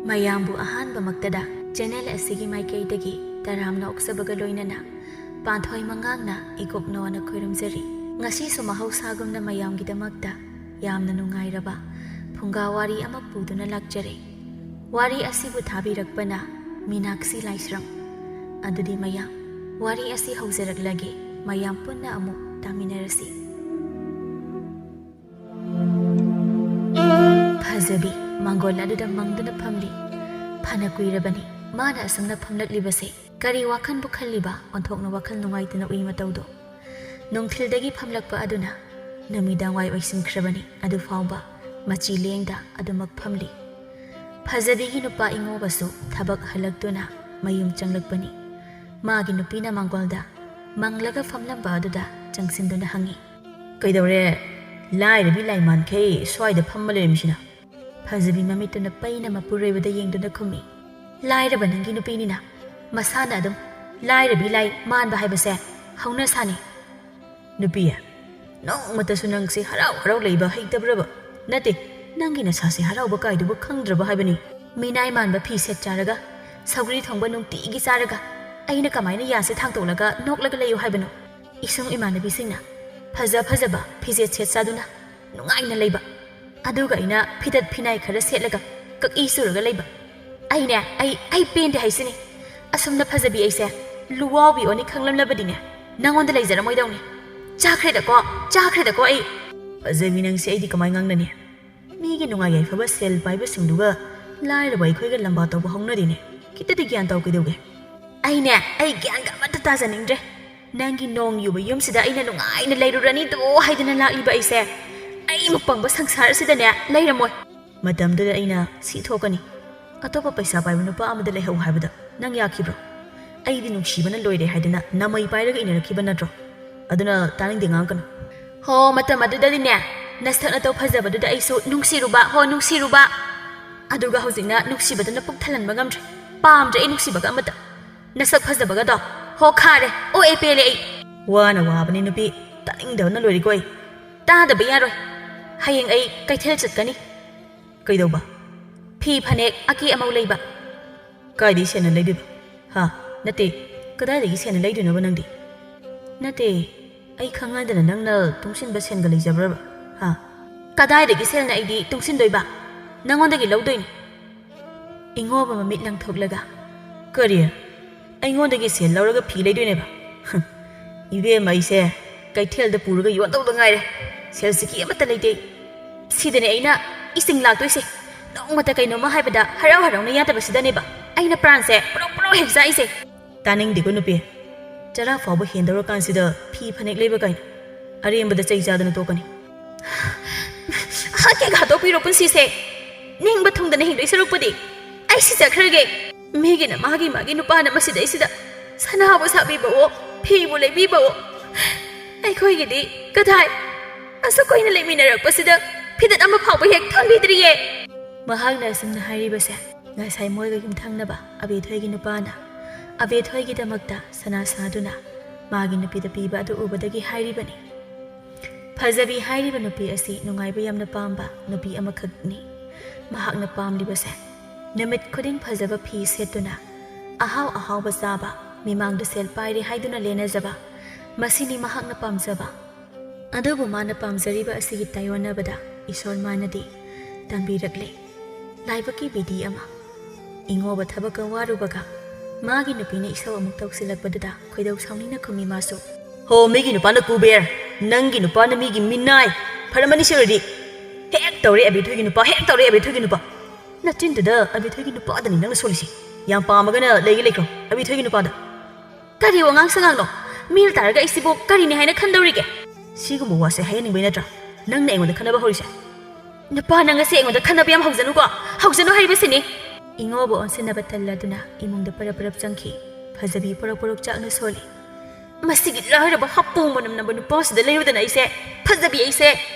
ꯃꯌꯥꯝꯕꯨ ꯑꯍꯥꯟꯕꯃꯛꯇꯗ ꯆꯦꯅꯦꯜ ꯑꯁꯤꯒꯤ ꯃꯥꯏꯀꯩꯗꯒꯤ ꯇꯔꯥꯝꯅ ꯑꯣꯛꯆꯕꯒ ꯂꯣꯏꯅꯅ ꯄꯥꯟꯊꯣꯏ ꯃꯉꯥꯡꯅ ꯏꯀꯣꯛꯅꯣꯅ ꯈꯣꯏꯔꯝꯖꯔꯤ꯫ ꯉꯁꯤꯁꯨ ꯃꯍꯧꯁꯥꯒꯨꯝꯅ ꯃꯌꯥꯝꯒꯤꯗꯃꯛꯇ ꯌꯥꯝꯅ ꯅꯨꯡꯉꯥꯏꯔꯕ ꯐꯨꯡꯒꯥ ꯋꯥꯔꯤ ꯑꯃ ꯄꯨꯗꯨꯅ ꯂꯥꯛꯆꯔꯦ꯫ ꯋꯥꯔꯤ ꯑꯁꯤꯕꯨ ꯊꯥꯕꯤꯔꯛꯄꯅ ꯃꯤꯅꯥꯛꯁꯤ ꯂꯥꯏꯁ꯭ꯔꯝ꯫ ꯑꯗꯨꯗꯤ ꯃꯌꯥꯝ ꯋꯥꯔꯤ ꯑꯁꯤ ꯍꯧꯖꯔꯛꯂꯒꯦ, ꯃꯌꯥꯝ ꯄꯨꯟꯅ ꯑꯃꯨꯛ ꯇꯥꯃꯤꯟꯅꯔꯁꯤ꯫ ꯐꯖꯕꯤ ꯃꯥꯡꯒꯣꯜ ꯑꯗꯨꯗ ꯃꯪꯗꯨꯅ ꯐꯝꯂꯤ꯫ ꯐꯅ ꯀꯨꯏꯔꯕꯅꯤ ꯃꯥꯅ ꯑꯁꯨꯝꯅ ꯐꯝꯂꯛꯂꯤꯕꯁꯦ꯫ ꯀꯔꯤ ꯋꯥꯈꯟꯕꯨ ꯈꯜꯂꯤꯕ ꯑꯣꯟꯊꯣꯛꯅ ꯋꯥꯈꯜ ꯅꯨꯡꯉꯥꯏꯇꯅ ꯎꯏ ꯃꯇꯧꯗꯣ꯫ ꯅꯨꯡꯊꯤꯜꯗꯒꯤ ꯐꯝꯂꯛꯄ ꯑꯗꯨꯅ ꯅꯨꯃꯤꯗꯥꯡꯋꯥꯏ ꯑꯣꯏꯁꯤꯟꯈ꯭ꯔꯕꯅꯤ ꯑꯗꯨꯐꯥꯎꯕ ꯃꯆꯤ ꯂꯦꯡꯗ ꯑꯗꯨꯃꯛ ꯐꯝꯂꯤ꯫ ꯐꯖꯕꯤꯒꯤ ꯅꯨꯄꯥ ꯏꯉꯣꯕꯁꯨ ꯊꯕꯛ ꯍꯜꯂꯛꯇꯨꯅ ꯃꯌꯨꯝ ꯆꯪꯂꯛꯄꯅꯤ꯫ ꯃꯥꯒꯤ ꯅꯨꯄꯤꯅ ꯃꯥꯡꯒꯣꯜꯗ ꯃꯪꯂꯒ ꯐꯝꯂꯝꯕ ꯑꯗꯨꯗ ꯆꯪꯁꯤꯟꯗꯨꯅ ꯍꯪꯉꯤ, "ꯀꯩꯗꯧꯔꯦ? ꯂꯥꯏꯔꯕꯤ ꯂꯥꯏꯃꯥꯟꯈꯩ ꯁ꯭ꯋꯥꯏꯗ ꯐꯝꯕ ꯂꯩꯔꯝꯃꯤꯁꯤꯅ?" ꯐꯖꯕꯤ ꯃꯃꯤꯠꯇꯨꯅ ꯄꯩꯅ ꯃꯄꯨꯔꯣꯏꯕꯗ ꯌꯦꯡꯗꯨꯅ ꯈꯨꯝꯃꯤ, "ꯂꯥꯏꯔꯕ ꯅꯪꯒꯤ ꯅꯨꯄꯤꯅꯤꯅ ꯃꯁꯥꯅ ꯑꯗꯨꯝ ꯂꯥꯏꯔꯕꯤ ꯂꯥꯏ ꯃꯥꯟꯕ ꯍꯥꯏꯕꯁꯦ ꯍꯧꯅ ꯁꯥꯅꯤ." "ꯅꯨꯄꯤ, ꯅꯣꯡꯃꯇꯁꯨ ꯅꯪꯁꯦ ꯍꯔꯥꯎ ꯍꯔꯥꯎ ꯂꯩꯕ ꯍꯩꯇꯕ꯭ꯔꯕ? ꯅꯠꯇꯦ, ꯅꯪꯒꯤ ꯅꯁꯥꯁꯦ ꯍꯔꯥꯎꯕ ꯀꯥꯏꯗꯨꯕꯨ ꯈꯪꯗ꯭ꯔꯕ ꯍꯥꯏꯕꯅꯤ? ꯃꯤꯅꯥꯏ ꯃꯥꯟꯕ ꯐꯤ ꯁꯦꯠ ꯆꯥꯔꯒ ꯁꯧꯒ꯭ꯔꯤ ꯊꯣꯡꯕ ꯅꯨꯡꯇꯤꯒꯤ ꯆꯥꯔꯒ ꯑꯩꯅ ꯀꯃꯥꯏꯅ ꯌꯥꯁꯦ ꯊꯥꯡꯇꯣꯛꯂꯒ ꯅꯣꯛꯂꯒ ꯂꯩꯌꯨ ꯍꯥꯏꯕꯅꯣ? ꯏꯁꯨꯡ ꯏꯃꯥꯟꯅꯕꯤꯁꯤꯡꯅ ꯐꯖ ꯐꯖꯕ ꯐꯤꯖꯦꯠ ꯁꯦꯠ ꯆꯥꯗꯨꯅ ꯅꯨꯡꯉꯥꯏꯅ ꯂꯩꯕ, ꯑꯗꯨꯒ ꯑꯩꯅ ꯐꯤꯗꯠ ꯐꯤꯅꯥꯏ ꯈꯔ ꯁꯦꯠꯂꯒ ꯀꯛꯏ ꯆꯨꯔꯒ ꯂꯩꯕ꯫ ꯑꯩ ꯄꯦꯟꯗꯦ ꯍꯥꯏꯁꯤꯅꯤ꯫ ꯑꯁꯨꯝꯅ ꯐꯖꯕꯤ ꯑꯩꯁꯦ ꯂꯨꯋꯥꯎꯕꯤ ꯑꯣꯅꯤ ꯈꯪꯂꯝꯂꯕꯗꯤꯅꯦ ꯅꯪꯉꯣꯟꯗ ꯂꯩꯖꯔꯝꯃꯣꯏꯗꯧꯅꯤ꯫ ꯆꯥꯈ꯭ꯔꯦꯗꯀꯣ ꯑꯩ." "ꯐꯖꯕꯤ ꯅꯪꯁꯦ ꯑꯩꯗꯤ ꯀꯃꯥꯏ ꯉꯥꯡꯅꯅꯤ? ꯃꯤꯒꯤ ꯅꯨꯡꯉꯥꯏ ꯌꯥꯏꯐꯕ ꯁꯦꯜ ꯄꯥꯏꯕꯁꯤꯡꯗꯨꯒ ꯂꯥꯏꯔꯕ ꯑꯩꯈꯣꯏꯒ ꯂꯝꯕꯥ ꯇꯧꯕ ꯍꯧꯅꯗꯦꯅꯦ꯫ ꯈꯤꯇꯗꯤ ꯒ꯭ꯌꯥꯟ ꯇꯧ ꯀꯩꯗꯧꯒꯦ?" ꯑꯩ ꯒ꯭ꯌꯥꯟꯒ ꯑꯃꯠꯇ ꯇꯥꯖꯅꯤꯡꯗ꯭ꯔꯦ꯫ ꯅꯪꯒꯤ ꯅꯣꯡ ꯌꯨꯕ ꯌꯨꯝꯁꯤꯗ ꯑꯩꯅ ꯅꯨꯡꯉꯥꯏꯅ ꯂꯩꯔꯨꯔꯅꯤꯗꯣ ꯍꯥꯏꯗꯅ ꯂꯥꯛꯂꯤꯕ ꯑꯩꯁꯦ ꯑꯩꯃꯨꯛ ꯄꯪꯕ ꯁꯪꯁꯥꯔ ꯑꯁꯤꯗꯅꯦ ꯂꯩꯔꯝꯃꯣꯏ꯫ ꯃꯇꯝꯗꯨꯗ ꯑꯩꯅ ꯁꯤ ꯊꯣꯛꯀꯅꯤ, ꯑꯇꯣꯞꯄ ꯄꯩꯁꯥ ꯄꯥꯏꯕ ꯅꯨꯄꯥ ꯑꯃꯗ ꯂꯩꯍꯧ ꯍꯥꯏꯕꯗ ꯅꯪ ꯌꯥꯈꯤꯕ꯭ꯔꯣ? ꯑꯩꯗꯤ ꯅꯨꯡꯁꯤꯕꯅ ꯂꯣꯏꯔꯦ ꯍꯥꯏꯗꯅ ꯅꯃꯩ ꯄꯥꯏꯔꯒ ꯏꯅꯔꯛꯈꯤꯕ ꯅꯠꯇ꯭ꯔꯣ? ꯑꯗꯨꯅ ꯇꯥꯅꯤꯡꯗꯦ ꯉꯥꯡꯀꯅꯨ." "ꯍꯣ, ꯃꯇꯝ ꯑꯗꯨꯗꯗꯤꯅꯦ ꯅꯁꯛ ꯅꯇꯧ ꯐꯖꯕꯗꯨꯗ ꯑꯩꯁꯨ ꯅꯨꯡꯁꯤꯔꯨꯕ, ꯑꯗꯨꯒ ꯍꯧꯖꯤꯛꯅ ꯅꯨꯡꯁꯤꯕꯗꯨꯅ ꯄꯨꯛ ꯊꯜꯍꯟꯕ ꯉꯝꯗ꯭ꯔꯦ꯫ ꯄꯥꯝꯗ꯭ꯔꯦ ꯑꯩ ꯅꯨꯡꯁꯤꯕꯒ ꯑꯃꯠꯇ. ꯅꯁꯛ ꯐꯖꯕꯒꯗꯣ ꯍꯣ ꯈꯥꯔꯦ, ꯑꯣꯛꯑꯦ ꯄꯦꯜꯂꯦ ꯑꯩ." "ꯋꯥꯅ ꯋꯥꯕꯅꯤ ꯅꯨꯄꯤ, ꯇꯥꯅꯤꯡꯗꯕꯅ ꯂꯣꯏꯔꯦꯀꯣ ꯑꯩ." "ꯇꯥꯗꯕ ꯌꯥꯔꯣꯏ. ꯍꯌꯦꯡ ꯑꯩ ꯀꯩꯊꯦꯜ ꯆꯠꯀꯅꯤ." "ꯀꯩꯗꯧꯕ?" "ꯐꯤ ꯐꯅꯦꯛ ꯑꯀꯦ ꯑꯃꯧ ꯂꯩꯕ." "ꯀꯥꯏꯗꯒꯤ ꯁꯦꯟꯅ ꯂꯩꯗꯣꯏꯕ? ꯅꯠꯇꯦ, ꯀꯗꯥꯏꯗꯒꯤ ꯁꯦꯟꯅ ꯂꯩꯗꯣꯏꯅꯣꯕ ꯅꯪꯗꯤ?" "ꯅꯠꯇꯦ, ꯑꯩ ꯈꯪꯍꯟꯗꯅ ꯅꯪꯅ ꯇꯨꯡꯁꯤꯟꯕ ꯁꯦꯟꯒ ꯂꯩꯖꯕ꯭ꯔꯕ? "ꯀꯗꯥꯏꯗꯒꯤ ꯁꯦꯜꯅ ꯑꯩꯗꯤ ꯇꯨꯡꯁꯤꯟꯗꯣꯏꯕ? ꯅꯪꯉꯣꯟꯗꯒꯤ ꯂꯧꯗꯣꯏꯅꯤ." ꯏꯉꯣꯕ ꯃꯃꯤꯠ ꯂꯪꯊꯣꯛꯂꯒ, "ꯀꯔꯤ? ꯑꯩꯉꯣꯟꯗꯒꯤ ꯁꯦꯜ ꯂꯧꯔꯒ ꯐꯤ ꯂꯩꯗꯣꯏꯅꯦꯕ? ꯏꯕꯦꯝꯃ, ꯑꯩꯁꯦ ꯀꯩꯊꯦꯜꯗ ꯄꯨꯔꯒ ꯌꯣꯟꯗꯧꯗ ꯉꯥꯏꯔꯦ. ꯁꯦꯜꯁꯤꯀꯤ ꯑꯃꯠꯇ ꯂꯩꯇꯦ. ꯁꯤꯗꯅꯦ ꯑꯩꯅ ꯏꯁꯤꯡ ꯂꯥꯛꯇꯣꯏꯁꯦ. ꯅꯣꯡꯃꯇ ꯀꯩꯅꯣꯝꯃ ꯍꯥꯏꯕꯗ ꯍꯔꯥꯎ ꯍꯔꯥꯎꯅ ꯌꯥꯗꯕꯁꯤꯗꯅꯦꯕ ꯑꯩꯅ ꯄ꯭ꯔꯥꯟꯁꯦ ꯄꯨꯔꯣꯛ ꯍꯦꯛ ꯆꯥꯛꯏꯁꯦ." "ꯇꯥꯅꯤꯡꯗꯦꯀꯣ ꯅꯨꯄꯤ, ꯆꯔꯥ ꯐꯥꯎꯕ ꯍꯦꯟꯗꯧꯔꯀꯥꯟꯁꯤꯗ ꯐꯤ ꯐꯅꯦꯛ ꯂꯩꯕ ꯀꯥꯏꯅ ꯑꯔꯦꯝꯕꯗ ꯆꯩ ꯆꯥꯗꯅ ꯇꯣꯛꯀꯅꯤ." "ꯍꯥꯠꯀꯦ ꯍꯥꯠꯇꯣꯛꯄꯤꯔꯣ ꯄꯨꯟꯁꯤꯁꯦ. ꯅꯤꯡꯕ ꯊꯨꯡꯗꯅ ꯍꯤꯡꯗꯣꯏ ꯁꯔꯨꯛꯄꯨꯗꯤ ꯑꯩ ꯁꯤꯖꯈ꯭ꯔꯒꯦ. ꯃꯤꯒꯤꯅ ꯃꯥꯒꯤ ꯅꯨꯄꯥꯅ ꯃꯁꯤꯗꯩꯁꯤꯗ ꯁꯅꯥꯕꯨ ꯁꯥꯕꯤꯕꯋꯣ, ꯐꯤꯕꯨ ꯂꯩꯕꯤꯕꯋꯣ. ꯑꯩꯈꯣꯏꯒꯤꯗꯤ ꯀꯗꯥꯏ? ꯑꯁꯨꯛ ꯀꯨꯏꯅ ꯂꯩꯃꯤꯟꯅꯔꯛꯄꯁꯤꯗ ꯐꯤꯗꯠ ꯑꯃ ꯐꯥꯎꯕ ꯍꯦꯛ ꯊꯣꯟꯕꯤꯗ꯭ꯔꯤꯌꯦ." ꯃꯍꯥꯛꯅ ꯑꯁꯨꯝꯅ ꯍꯥꯏꯔꯤꯕꯁꯦ ꯉꯁꯥꯏ ꯃꯣꯏꯒ ꯌꯨꯝꯊꯪꯅꯕ ꯑꯕꯦꯊꯣꯏꯒꯤ ꯅꯨꯄꯥꯅ ꯑꯕꯦꯊꯣꯏꯒꯤꯗꯃꯛꯇ ꯁꯅꯥ ꯁꯥꯗꯨꯅ ꯃꯥꯒꯤ ꯅꯨꯄꯤꯗ ꯄꯤꯕ ꯑꯗꯨ ꯎꯕꯗꯒꯤ ꯍꯥꯏꯔꯤꯕꯅꯤ꯫ ꯐꯖꯕꯤ ꯍꯥꯏꯔꯤꯕ ꯅꯨꯄꯤ ꯑꯁꯤ ꯅꯨꯡꯉꯥꯏꯕ ꯌꯥꯝꯅ ꯄꯥꯝꯕ ꯅꯨꯄꯤ ꯑꯃꯈꯛꯅꯤ꯫ ꯃꯍꯥꯛꯅ ꯄꯥꯝꯂꯤꯕꯁꯦ ꯅꯨꯃꯤꯠ ꯈꯨꯗꯤꯡ ꯐꯖꯕ ꯐꯤ ꯁꯦꯠꯇꯨꯅ ꯑꯍꯥꯎ ꯑꯍꯥꯎꯕ ꯆꯥꯕ, ꯃꯤꯃꯥꯡꯗ ꯁꯦꯜ ꯄꯥꯏꯔꯦ ꯍꯥꯏꯗꯨꯅ ꯂꯦꯟꯅꯖꯕ, ꯃꯁꯤꯅꯤ ꯃꯍꯥꯛꯅ ꯄꯥꯝꯖꯕ꯫ ꯑꯗꯨꯕꯨ ꯃꯥꯅ ꯄꯥꯝꯖꯔꯤꯕ ꯑꯁꯤꯒꯤ ꯇꯥꯏꯌꯣꯟꯅꯕꯗ ꯏꯁꯣꯔ ꯃꯥꯅꯗꯤ ꯇꯝꯕꯤꯔꯛꯂꯦ ꯂꯥꯏꯕꯛꯀꯤ ꯕꯤꯙꯤ ꯑꯃ꯫ ꯏꯉꯣꯕ ꯊꯕꯛꯀ ꯋꯥꯔꯨꯕꯒ ꯃꯥꯒꯤ ꯅꯨꯄꯤꯅ ꯏꯁꯧ ꯑꯃꯨꯛ ꯇꯧꯁꯤꯜꯂꯛꯄꯗꯨꯗ ꯈꯣꯏꯗꯧ ꯁꯥꯎꯅꯤꯡꯅ ꯈꯨꯝꯃꯤ ꯃꯥꯁꯨ, "ꯍꯣ, ꯃꯤꯒꯤ ꯅꯨꯄꯥꯅ ꯀꯨꯕꯦꯔ, ꯅꯪꯒꯤ ꯅꯨꯄꯥꯅ ꯃꯤꯒꯤ ꯃꯤꯅꯥꯏ. ꯐꯔꯝꯃꯅꯤ ꯁꯤꯔꯗꯤ. ꯍꯦꯛ ꯇꯧꯔꯦ ꯑꯕꯦꯊꯣꯏꯒꯤ ꯅꯨꯄꯥ. ꯅꯆꯤꯟꯗꯨꯗ ꯑꯕꯦꯊꯣꯏꯒꯤ ꯅꯨꯄꯥꯗꯅꯤ ꯅꯪꯅ ꯁꯣꯜꯂꯤꯁꯤ. ꯌꯥꯝ ꯄꯥꯝꯃꯒꯅ ꯂꯩꯈ꯭ꯔꯣ ꯑꯕꯦꯊꯣꯏꯒꯤ ꯅꯨꯄꯥꯗ." "ꯀꯔꯤ ꯋꯥꯉꯥꯡ ꯁꯉꯥꯡꯅꯣ? ꯃꯤꯜ ꯇꯥꯔꯒ ꯑꯩꯁꯤꯕꯨ ꯀꯔꯤꯅꯤ ꯍꯥꯏꯅ ꯈꯟꯗꯧꯔꯤꯒꯦ?" "ꯁꯤꯒꯨꯝꯕ ꯋꯥꯁꯦ ꯍꯥꯏꯍꯟꯅꯤꯡꯕꯩ ꯅꯠꯇ꯭ꯔꯥ ꯅꯪꯅ ꯑꯩꯉꯣꯟꯗ ꯈꯟꯅꯕ ꯍꯧꯔꯤꯁꯦ?" "ꯅꯨꯄꯥꯅ ꯉꯁꯤ ꯑꯩꯉꯣꯟꯗ ꯈꯟꯅꯕ ꯌꯥꯝ ꯍꯧꯖꯅꯨ ꯍꯥꯏꯔꯤꯕꯁꯤꯅꯤ." ꯏꯉꯣꯕ ꯑꯣꯟꯁꯤꯟꯅꯕ ꯇꯜꯂꯗꯨꯅ ꯏꯃꯨꯡꯗ ꯄꯔꯞ ꯆꯪꯈꯤ꯫ ꯐꯖꯕꯤ ꯄꯣꯔꯣꯛ ꯆꯥꯛꯅ ꯁꯣꯜꯂꯤ꯫ "ꯃꯁꯤꯒꯤ ꯂꯥꯏꯔꯕ ꯍꯥꯄꯨ ꯃꯅꯝ ꯅꯝꯕ ꯅꯨꯄꯥꯁꯤꯗ ꯂꯩꯔꯨꯗꯅ ꯐꯖꯕꯤ ꯑꯩꯁꯦ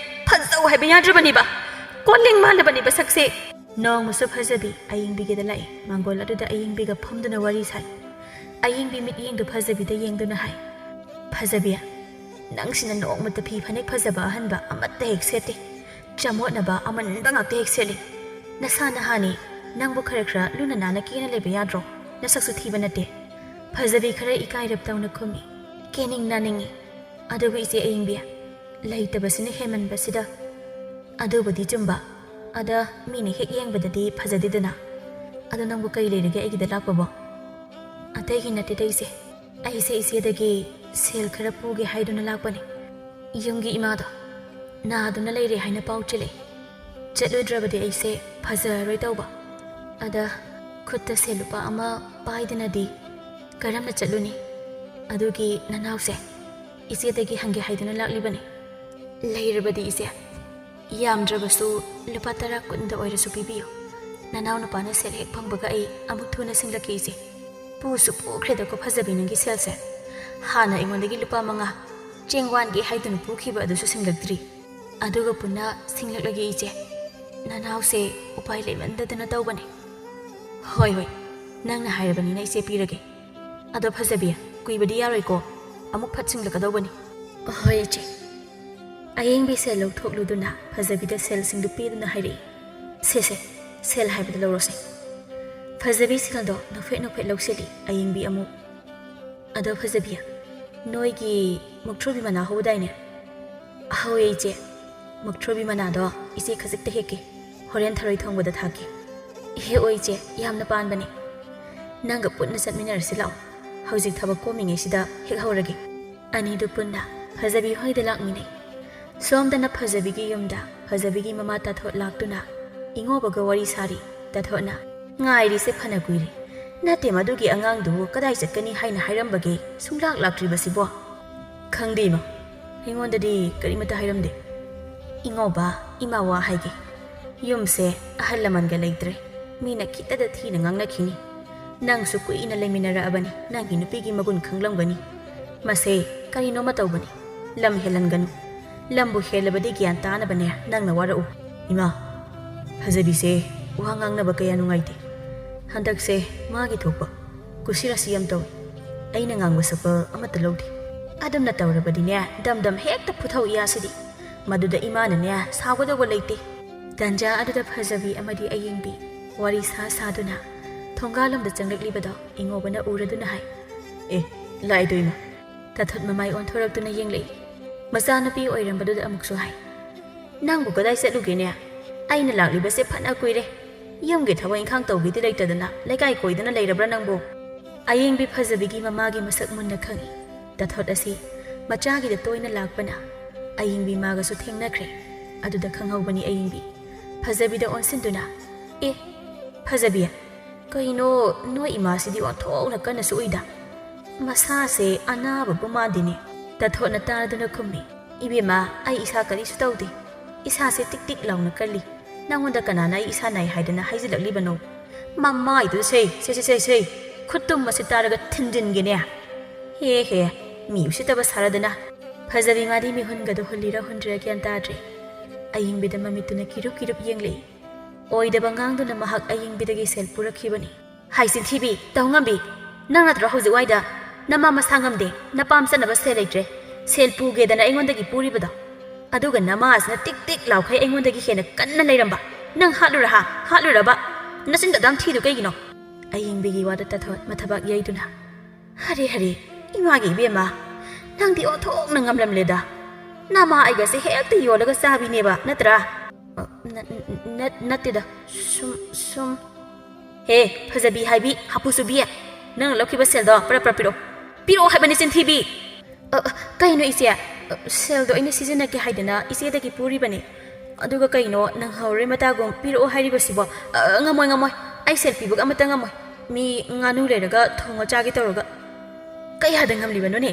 ꯐꯖꯧ ꯍꯥꯏꯕ ꯌꯥꯗ꯭ꯔꯕꯅꯤꯕ. ꯀꯣꯜꯂꯤꯡ ꯃꯥꯜꯂꯕꯅꯤꯕ ꯁꯛꯁꯦ." ꯅꯣꯡꯃꯁꯨ ꯐꯖꯕꯤ ꯑꯌꯤꯡꯕꯤꯒꯤꯗ ꯂꯥꯛꯏ꯫ ꯃꯥꯡꯒꯣꯜ ꯑꯗꯨꯗ ꯑꯌꯤꯡꯕꯤꯒ ꯐꯝꯗꯨꯅ ꯋꯥꯔꯤ ꯁꯥꯏ꯫ ꯑꯌꯤꯡꯕꯤ ꯃꯤꯠꯌꯦꯡꯗꯨ ꯐꯖꯕꯤꯗ ꯌꯦꯡꯗꯨꯅ ꯍꯥꯏ, "ꯐꯖꯕꯤ, ꯅꯪꯁꯤꯅ ꯅꯣꯡꯃꯇ ꯐꯤ ꯐꯅꯦꯛ ꯐꯖꯕ ꯑꯍꯟꯕ ꯑꯃꯠꯇ ꯍꯦꯛ ꯁꯦꯠꯇꯦ. ꯆꯃꯣꯠꯅꯕ ꯑꯃꯟꯕ ꯉꯥꯛꯇ ꯍꯦꯛ ꯁꯦꯠꯂꯤ. ꯅꯁꯥ ꯅꯍꯥꯅꯤ, ꯅꯪꯕꯨ ꯈꯔ ꯂꯨꯅ ꯅꯥꯟꯅ ꯀꯦꯅ ꯂꯩꯕ ꯌꯥꯗ꯭ꯔꯣ ꯅꯁꯛꯁꯨ ꯊꯤꯕ ꯅꯠꯇꯦ ꯐꯖꯕꯤ ꯈꯔ ꯏꯀꯥꯏꯔꯞ ꯇꯧꯅ ꯈꯨꯝꯃꯤ ꯀꯦꯅꯤꯡ ꯅꯥꯅꯤꯡꯉꯤ ꯑꯗꯨꯕꯨ ꯏꯆꯦ ꯑꯌꯤꯡꯕꯤ ꯂꯩꯇꯕꯁꯤꯅ ꯍꯦꯟꯃꯟꯕꯁꯤꯗ ꯑꯗꯨꯕꯨꯗꯤ ꯆꯨꯝꯕ ꯑꯗ ꯃꯤꯅ ꯍꯦꯛ ꯌꯦꯡꯕꯗꯗꯤ ꯐꯖꯗꯦꯗꯅ ꯑꯗꯣ ꯅꯪꯕꯨ ꯀꯩ ꯂꯩꯔꯒꯦ ꯑꯩꯒꯤꯗ ꯂꯥꯛꯄꯕꯣ ꯑꯇꯩꯒꯤ ꯅꯠꯇꯦꯗ ꯑꯩꯁꯦ ꯏꯆꯦꯗꯒꯤ ꯁꯦꯜ ꯈꯔ ꯄꯨꯒꯦ ꯍꯥꯏꯗꯨꯅ ꯂꯥꯛꯄꯅꯤ ꯌꯨꯝꯒꯤ ꯏꯃꯥꯗꯣ ꯅꯥꯗꯨꯅ ꯂꯩꯔꯦ ꯍꯥꯏꯅ ꯄꯥꯎ ꯆꯦꯜꯂꯛꯏ ꯆꯠꯂꯨꯗ꯭ꯔꯕꯗꯤ ꯑꯩꯁꯦ ꯐꯖꯔꯔꯣꯏ ꯇꯧꯕ ꯑꯗ ꯈꯨꯠꯇ ꯁꯦꯜ ꯂꯨꯄꯥ ꯑꯃ ꯄꯥꯏꯗꯅꯗꯤ ꯀꯔꯝꯅ ꯆꯠꯂꯨꯅꯤ ꯑꯗꯨꯒꯤ ꯅꯅꯥꯎꯁꯦ ꯏꯆꯦꯗꯒꯤ ꯍꯪꯒꯦ ꯍꯥꯏꯗꯨꯅ ꯂꯥꯛꯂꯤꯕꯅꯤ ꯂꯩꯔꯕꯗꯤ ꯏꯆꯦ ꯌꯥꯝꯗ꯭ꯔꯕꯁꯨ ꯂꯨꯄꯥ 10 20ꯗ ꯑꯣꯏꯔꯁꯨ ꯄꯤꯕꯤꯌꯨ ꯅꯅꯥꯎ ꯅꯨꯄꯥꯅ ꯁꯦꯜ ꯍꯦꯛ ꯐꯪꯕꯒ ꯑꯩ ꯑꯃꯨꯛ ꯊꯨꯅ ꯁꯤꯡꯂꯛꯀꯦ ꯏꯆꯦ ꯄꯨꯁꯨ ꯄꯨꯈ꯭ꯔꯦꯗꯀꯣ ꯐꯖꯕꯤ ꯅꯪꯒꯤ ꯁꯦꯜꯁꯦ ꯍꯥꯟꯅ ꯑꯩꯉꯣꯟꯗꯒꯤ ꯂꯨꯄꯥ 5 ꯆꯦꯡ ꯋꯥꯟꯒꯦ ꯍꯥꯏꯗꯨꯅ ꯄꯨꯈꯤꯕ ꯑꯗꯨꯁꯨ ꯁꯤꯡꯂꯛꯇ꯭ꯔꯤ ꯑꯗꯨꯒ ꯄꯨꯟꯅ ꯁꯤꯡꯂꯛꯂꯒꯦ ꯏꯆꯦ ꯅꯅꯥꯎꯁꯦ ꯎꯄꯥꯏ ꯂꯩꯃꯟꯗꯗꯅ ꯇꯧꯕꯅꯤ ꯍꯣꯏ ꯅꯪꯅ ꯍꯥꯏꯔꯕꯅꯤꯅ ꯏꯆꯦ ꯄꯤꯔꯒꯦ ꯑꯗꯣ ꯐꯖꯕꯤ ꯀꯨꯏꯕꯗꯤ ꯌꯥꯔꯣꯏꯀꯣ ꯑꯃꯨꯛ ꯐꯠ ꯁꯤꯡꯂꯛꯀꯗꯧꯕꯅꯤ ꯍꯣꯏ ꯏꯆꯦ ꯑꯌꯦꯡꯕꯤ ꯁꯦꯜ ꯂꯧꯊꯣꯛꯂꯨꯗꯨꯅ ꯐꯖꯕꯤꯗ ꯁꯦꯜꯁꯤꯡꯗꯨ ꯄꯤꯗꯨꯅ ꯍꯥꯏꯔꯛꯏ ꯁꯦ ꯁꯦꯜ ꯍꯥꯏꯕꯗ ꯂꯧꯔꯣꯁꯦ ꯐꯖꯕꯤ ꯁꯦꯜꯗꯣ ꯅꯣꯐꯦꯠ ꯂꯧꯁꯤꯜꯂꯤ ꯑꯌꯦꯡꯕꯤ ꯑꯃꯨꯛ ꯑꯗꯣ ꯐꯖꯕꯤ ꯅꯣꯏꯒꯤ ꯃꯨꯛꯊ꯭ꯔꯨꯕꯤ ꯃꯅꯥ ꯍꯧꯗꯥꯏꯅꯦ ꯍꯧꯋꯦ ꯏꯆꯦ ꯃꯨꯛꯊ꯭ꯔꯨꯕꯤ ꯃꯅꯥꯗꯣ ꯏꯆꯦ ꯈꯖꯤꯛꯇ ꯍꯦꯛꯀꯦ ꯍꯣꯔꯦꯟ ꯊꯔꯣꯏ ꯊꯣꯡꯕꯗ ꯊꯥꯛꯀꯦ ꯍꯦꯛꯑꯣ ꯏꯆꯦ ꯌꯥꯝꯅ ꯄꯥꯟꯕꯅꯤ ꯅꯪꯒ ꯄꯨꯟꯅ ꯆꯠꯃꯤꯟꯅꯔꯁꯤ ꯂꯥꯛꯑꯣ ꯍꯧꯖꯤꯛ ꯊꯕꯛ ꯀꯣꯝꯃꯤꯉꯩꯁꯤꯗ ꯍꯦꯛꯍꯧꯔꯒꯦ ꯑꯅꯤꯗꯨ ꯄꯨꯟꯅ ꯐꯖꯕꯤ ꯍꯣꯏꯗ ꯂꯥꯛꯃꯤꯟꯅꯩ ꯁꯣꯝꯗꯅ ꯐꯖꯕꯤꯒꯤ ꯌꯨꯝꯗ ꯐꯖꯕꯤꯒꯤ ꯃꯃꯥ ꯇꯥꯊꯣꯠ ꯂꯥꯛꯇꯨꯅ ꯏꯉꯣꯕꯒ ꯋꯥꯔꯤ ꯁꯥꯔꯤ ꯇꯥꯊꯣꯠꯅ ꯉꯥꯏꯔꯤꯁꯦ ꯐꯅ ꯀꯨꯏꯔꯦ ꯅꯠꯇꯦ ꯃꯗꯨꯒꯤ ꯑꯉꯥꯡꯗꯨ ꯀꯗꯥꯏ ꯆꯠꯀꯅꯤ ꯍꯥꯏꯅ ꯍꯥꯏꯔꯝꯕꯒꯦ ꯁꯨꯡꯂꯥꯛ ꯂꯥꯛꯇ꯭ꯔꯤꯕꯁꯤꯕꯣ ꯈꯪꯗꯦ ꯏꯃꯥ ꯑꯩꯉꯣꯟꯗꯗꯤ ꯀꯔꯤꯃꯠꯇ ꯍꯥꯏꯔꯝꯗꯦ ꯏꯉꯣꯕ ꯏꯃꯥ ꯋꯥ ꯍꯥꯏꯒꯦ ꯌꯨꯝꯁꯦ ꯑꯍꯜ ꯂꯃꯟꯒ ꯂꯩꯇ꯭ꯔꯦ ꯃꯤꯅ ꯈꯤꯇꯗ ꯊꯤꯅ ꯉꯥꯡꯅꯈꯤꯅꯤ ꯅꯪꯁꯨ ꯀꯨꯏꯅ ꯂꯩꯃꯤꯟꯅꯔꯛꯑꯕꯅꯤ ꯅꯪꯒꯤ ꯅꯨꯄꯤꯒꯤ ꯃꯒꯨꯟ ꯈꯪꯂꯝꯒꯅꯤ ꯃꯁꯦ ꯀꯔꯤꯅꯣꯃ ꯇꯧꯕꯅꯤ ꯂꯝ ꯍꯦꯜꯍꯟꯒꯅꯨ ꯂꯝꯕꯨ ꯍꯦꯜꯂꯕꯗꯤ ꯒ꯭ꯌꯥꯟ ꯇꯥꯅꯕꯅꯦ ꯅꯪꯅ ꯋꯥꯔꯛꯎ ꯏꯃꯥ ꯐꯖꯕꯤꯁꯦ ꯋꯥ ꯉꯥꯡꯅꯕ ꯀꯌꯥ ꯅꯨꯡꯉꯥꯏꯇꯦ ꯍꯟꯗꯛꯁꯦ ꯃꯥꯒꯤ ꯊꯣꯛꯄ ꯀꯨꯁꯤꯔꯥꯁꯤ ꯌꯥꯝ ꯇꯧꯏ ꯑꯩꯅ ꯉꯥꯡꯕ ꯁꯛꯄ ꯑꯃꯠꯇ ꯂꯧꯗꯦ ꯑꯗꯨꯝꯅ ꯇꯧꯔꯕꯗꯤꯅꯦ ꯗꯝ ꯍꯦꯛꯇ ꯐꯨꯊꯧ ꯏꯌꯥꯁꯤꯗꯤ ꯃꯗꯨꯗ ꯏꯃꯥꯅꯅꯦ ꯁꯥꯎꯒꯗꯧꯕ ꯂꯩꯇꯦ ꯇꯟꯖꯥ ꯑꯗꯨꯗ ꯐꯖꯕꯤ ꯑꯃꯗꯤ ꯑꯌꯦꯡꯕꯤ ꯋꯥꯔꯤ ꯁꯥꯗꯨꯅ ꯊꯣꯡꯒꯥꯜꯂꯣꯝꯗ ꯆꯪꯂꯛꯂꯤꯕꯗꯣ ꯏꯉꯣꯕꯅ ꯎꯔꯗꯨꯅ ꯍꯥꯏ ꯂꯥꯛꯏꯗꯣ ꯏꯃꯥ ꯇꯥꯊꯣꯠ ꯃꯃꯥꯏ ꯑꯣꯟꯊꯣꯔꯛꯇꯨꯅ ꯌꯦꯡꯂꯛꯏ ꯃꯆꯥꯅꯨꯄꯤ ꯑꯣꯏꯔꯝꯕꯗꯨꯗ ꯑꯃꯨꯛꯁꯨ ꯍꯥꯏ ꯅꯪꯕꯨ ꯀꯗꯥꯏ ꯆꯠꯂꯨꯒꯦꯅꯦ ꯑꯩꯅ ꯂꯥꯛꯂꯤꯕꯁꯦ ꯐꯅ ꯀꯨꯏꯔꯦ ꯌꯨꯝꯒꯤ ꯊꯕꯛ ꯏꯪꯈꯥꯡ ꯇꯧꯕꯤꯗꯤ ꯂꯩꯇꯗꯅ ꯂꯩꯀꯥꯏ ꯀꯣꯏꯗꯅ ꯂꯩꯔꯕ꯭ꯔꯥ ꯅꯪꯕꯨ ꯑꯌꯦꯡꯕꯤ ꯐꯖꯕꯤꯒꯤ ꯃꯃꯥꯒꯤ ꯃꯁꯛ ꯃꯨꯟꯅ ꯈꯪꯏ ꯇꯥꯊꯣꯠ ꯑꯁꯤ ꯃꯆꯥꯒꯤꯗ ꯇꯣꯏꯅ ꯂꯥꯛꯄꯅ ꯑꯌꯦꯡꯕꯤ ꯃꯥꯒꯁꯨ ꯊꯦꯡꯅꯈ꯭ꯔꯦ ꯑꯗꯨꯗ ꯈꯪꯍꯧꯕꯅꯤ ꯑꯌꯦꯡꯕꯤ ꯐꯖꯕꯤꯗ ꯑꯣꯟꯁꯤꯟꯗꯨꯅ ꯐꯖꯕꯤ ꯀꯩꯅꯣ ꯅꯣꯏ ꯏꯃꯥꯁꯤꯗꯤ ꯑꯣꯟꯊꯣꯛꯅ ꯀꯟꯅꯁꯨ ꯎꯏꯗ ꯃꯁꯥꯁꯦ ꯑꯅꯥꯕꯕꯨ ꯃꯥꯟꯗꯦꯅꯦ ꯇꯥꯊꯣꯠꯅ ꯇꯥꯗꯨꯅ ꯈꯨꯝꯃꯤ ꯏꯕꯦꯝꯃ ꯑꯩ ꯏꯁꯥ ꯀꯔꯤꯁꯨ ꯇꯧꯗꯦ ꯏꯁꯥꯁꯦ ꯇꯤꯛ ꯂꯥꯎꯅ ꯀꯜꯂꯤ ꯅꯪꯉꯣꯟꯗ ꯀꯅꯥꯅ ꯑꯩ ꯏꯁꯥ ꯅꯥꯏ ꯍꯥꯏꯗꯅ ꯍꯥꯏꯖꯤꯜꯂꯛꯂꯤꯕꯅꯣ ꯃꯃꯥꯏꯗꯨ ꯁꯦ ꯈꯨꯠꯇꯨꯝ ꯑꯁꯤ ꯇꯥꯔꯒ ꯊꯤꯟꯖꯤꯟꯒꯦꯅꯦ ꯍꯦ ꯃꯤ ꯎꯁꯤꯠꯇꯕ ꯁꯥꯔꯗꯅ ꯐꯖꯕꯤ ꯃꯥꯗꯤ ꯃꯤꯍꯨꯟꯒꯗꯣ ꯍꯨꯜꯂꯤꯔ ꯍꯨꯟꯗ꯭ꯔꯤꯔ ꯒ꯭ꯌꯥꯟ ꯇꯥꯗ꯭ꯔꯦ ꯑꯌꯤꯡꯕꯤꯗ ꯃꯃꯤꯠꯇꯨꯅ ꯀꯤꯔꯨꯞ ꯌꯦꯡꯂꯛꯏ ꯑꯣꯏꯗꯕ ꯉꯥꯡꯗꯨꯅ ꯃꯍꯥꯛ ꯑꯌꯤꯡꯕꯤꯗꯒꯤ ꯁꯦꯜ ꯄꯨꯔꯛꯈꯤꯕꯅꯤ ꯍꯥꯏꯆꯤꯟ ꯊꯤꯕꯤ ꯇꯧꯉꯝꯕꯤ ꯅꯪ ꯅꯠꯇ꯭ꯔꯣ ꯍꯧꯖꯤꯛ ꯋꯥꯏꯗ ꯅꯃꯥ ꯃꯁꯥ ꯉꯝꯗꯦ ꯅꯄꯥꯝ ꯆꯠꯅꯕ ꯁꯦꯜ ꯂꯩꯇ꯭ꯔꯦ ꯁꯦꯜ ꯄꯨꯒꯦꯗꯅ ꯑꯩꯉꯣꯟꯗꯒꯤ ꯄꯨꯔꯤꯕꯗꯣ ꯑꯗꯨꯒ ꯅꯃꯥꯁꯤꯅ ꯇꯤꯛ ꯂꯥꯎꯈꯩ ꯑꯩꯉꯣꯟꯗꯒꯤ ꯍꯦꯟꯅ ꯀꯟꯅ ꯂꯩꯔꯝꯕ ꯅꯪ ꯍꯥꯠꯂꯨꯔꯕ ꯅꯆꯤꯟꯗ ꯑꯗꯨꯝ ꯊꯤꯗꯨ ꯀꯩꯒꯤꯅꯣ ꯑꯌꯤꯡꯕꯤꯒꯤ ꯋꯥꯗ ꯇꯥꯊꯣꯠ ꯃꯊꯕꯥꯛ ꯌꯩꯗꯨꯅ ꯍꯔꯦ ꯏꯃꯥꯒꯤ ꯏꯕꯦꯝꯃ ꯅꯪꯗꯤ ꯑꯣꯟꯊꯣꯛꯅ ꯉꯝꯂꯝꯂꯦꯗ ꯅꯃꯥ ꯑꯩꯒꯁꯦ ꯍꯦꯛꯇ ꯌꯣꯜꯂꯒ ꯆꯥꯕꯤꯅꯦꯕ ꯅꯠꯇ꯭ꯔꯥ ꯅꯠꯇꯦꯗ ꯁꯨꯝ ꯍꯦ ꯐꯖꯕꯤ ꯍꯥꯏꯕꯤ ꯍꯥꯄꯨꯁꯨꯕꯤ ꯅꯪꯅ ꯂꯧꯈꯤꯕ ꯁꯦꯜꯗꯣ ꯄꯨꯔꯞ ꯄꯤꯔꯛꯑꯣ ꯍꯥꯏꯕꯅꯤ ꯆꯤꯟꯊꯤꯕꯤ ꯀꯩꯅꯣ ꯏꯆꯦ ꯁꯦꯜꯗꯣ ꯑꯩꯅ ꯁꯤꯖꯤꯟꯅꯒꯦ ꯍꯥꯏꯗꯅ ꯏꯆꯦꯗꯒꯤ ꯄꯨꯔꯤꯕꯅꯤ ꯑꯗꯨꯒ ꯀꯩꯅꯣ ꯅꯪ ꯍꯧꯔꯦ ꯃꯇꯥꯒꯨꯝ ꯄꯤꯔꯛꯑꯣ ꯍꯥꯏꯔꯤꯕꯁꯤꯕꯣ ꯉꯝꯃꯣꯏ ꯑꯩ ꯁꯦꯜ ꯄꯤꯕꯒ ꯑꯃꯠꯇ ꯉꯝꯃꯣꯏ ꯃꯤ ꯉꯥꯅꯨ ꯂꯩꯔꯒ ꯊꯣꯡꯉ ꯆꯥꯒꯦ ꯇꯧꯔꯒ ꯀꯌꯥꯗ ꯉꯝꯂꯤꯕꯅꯣꯅꯦ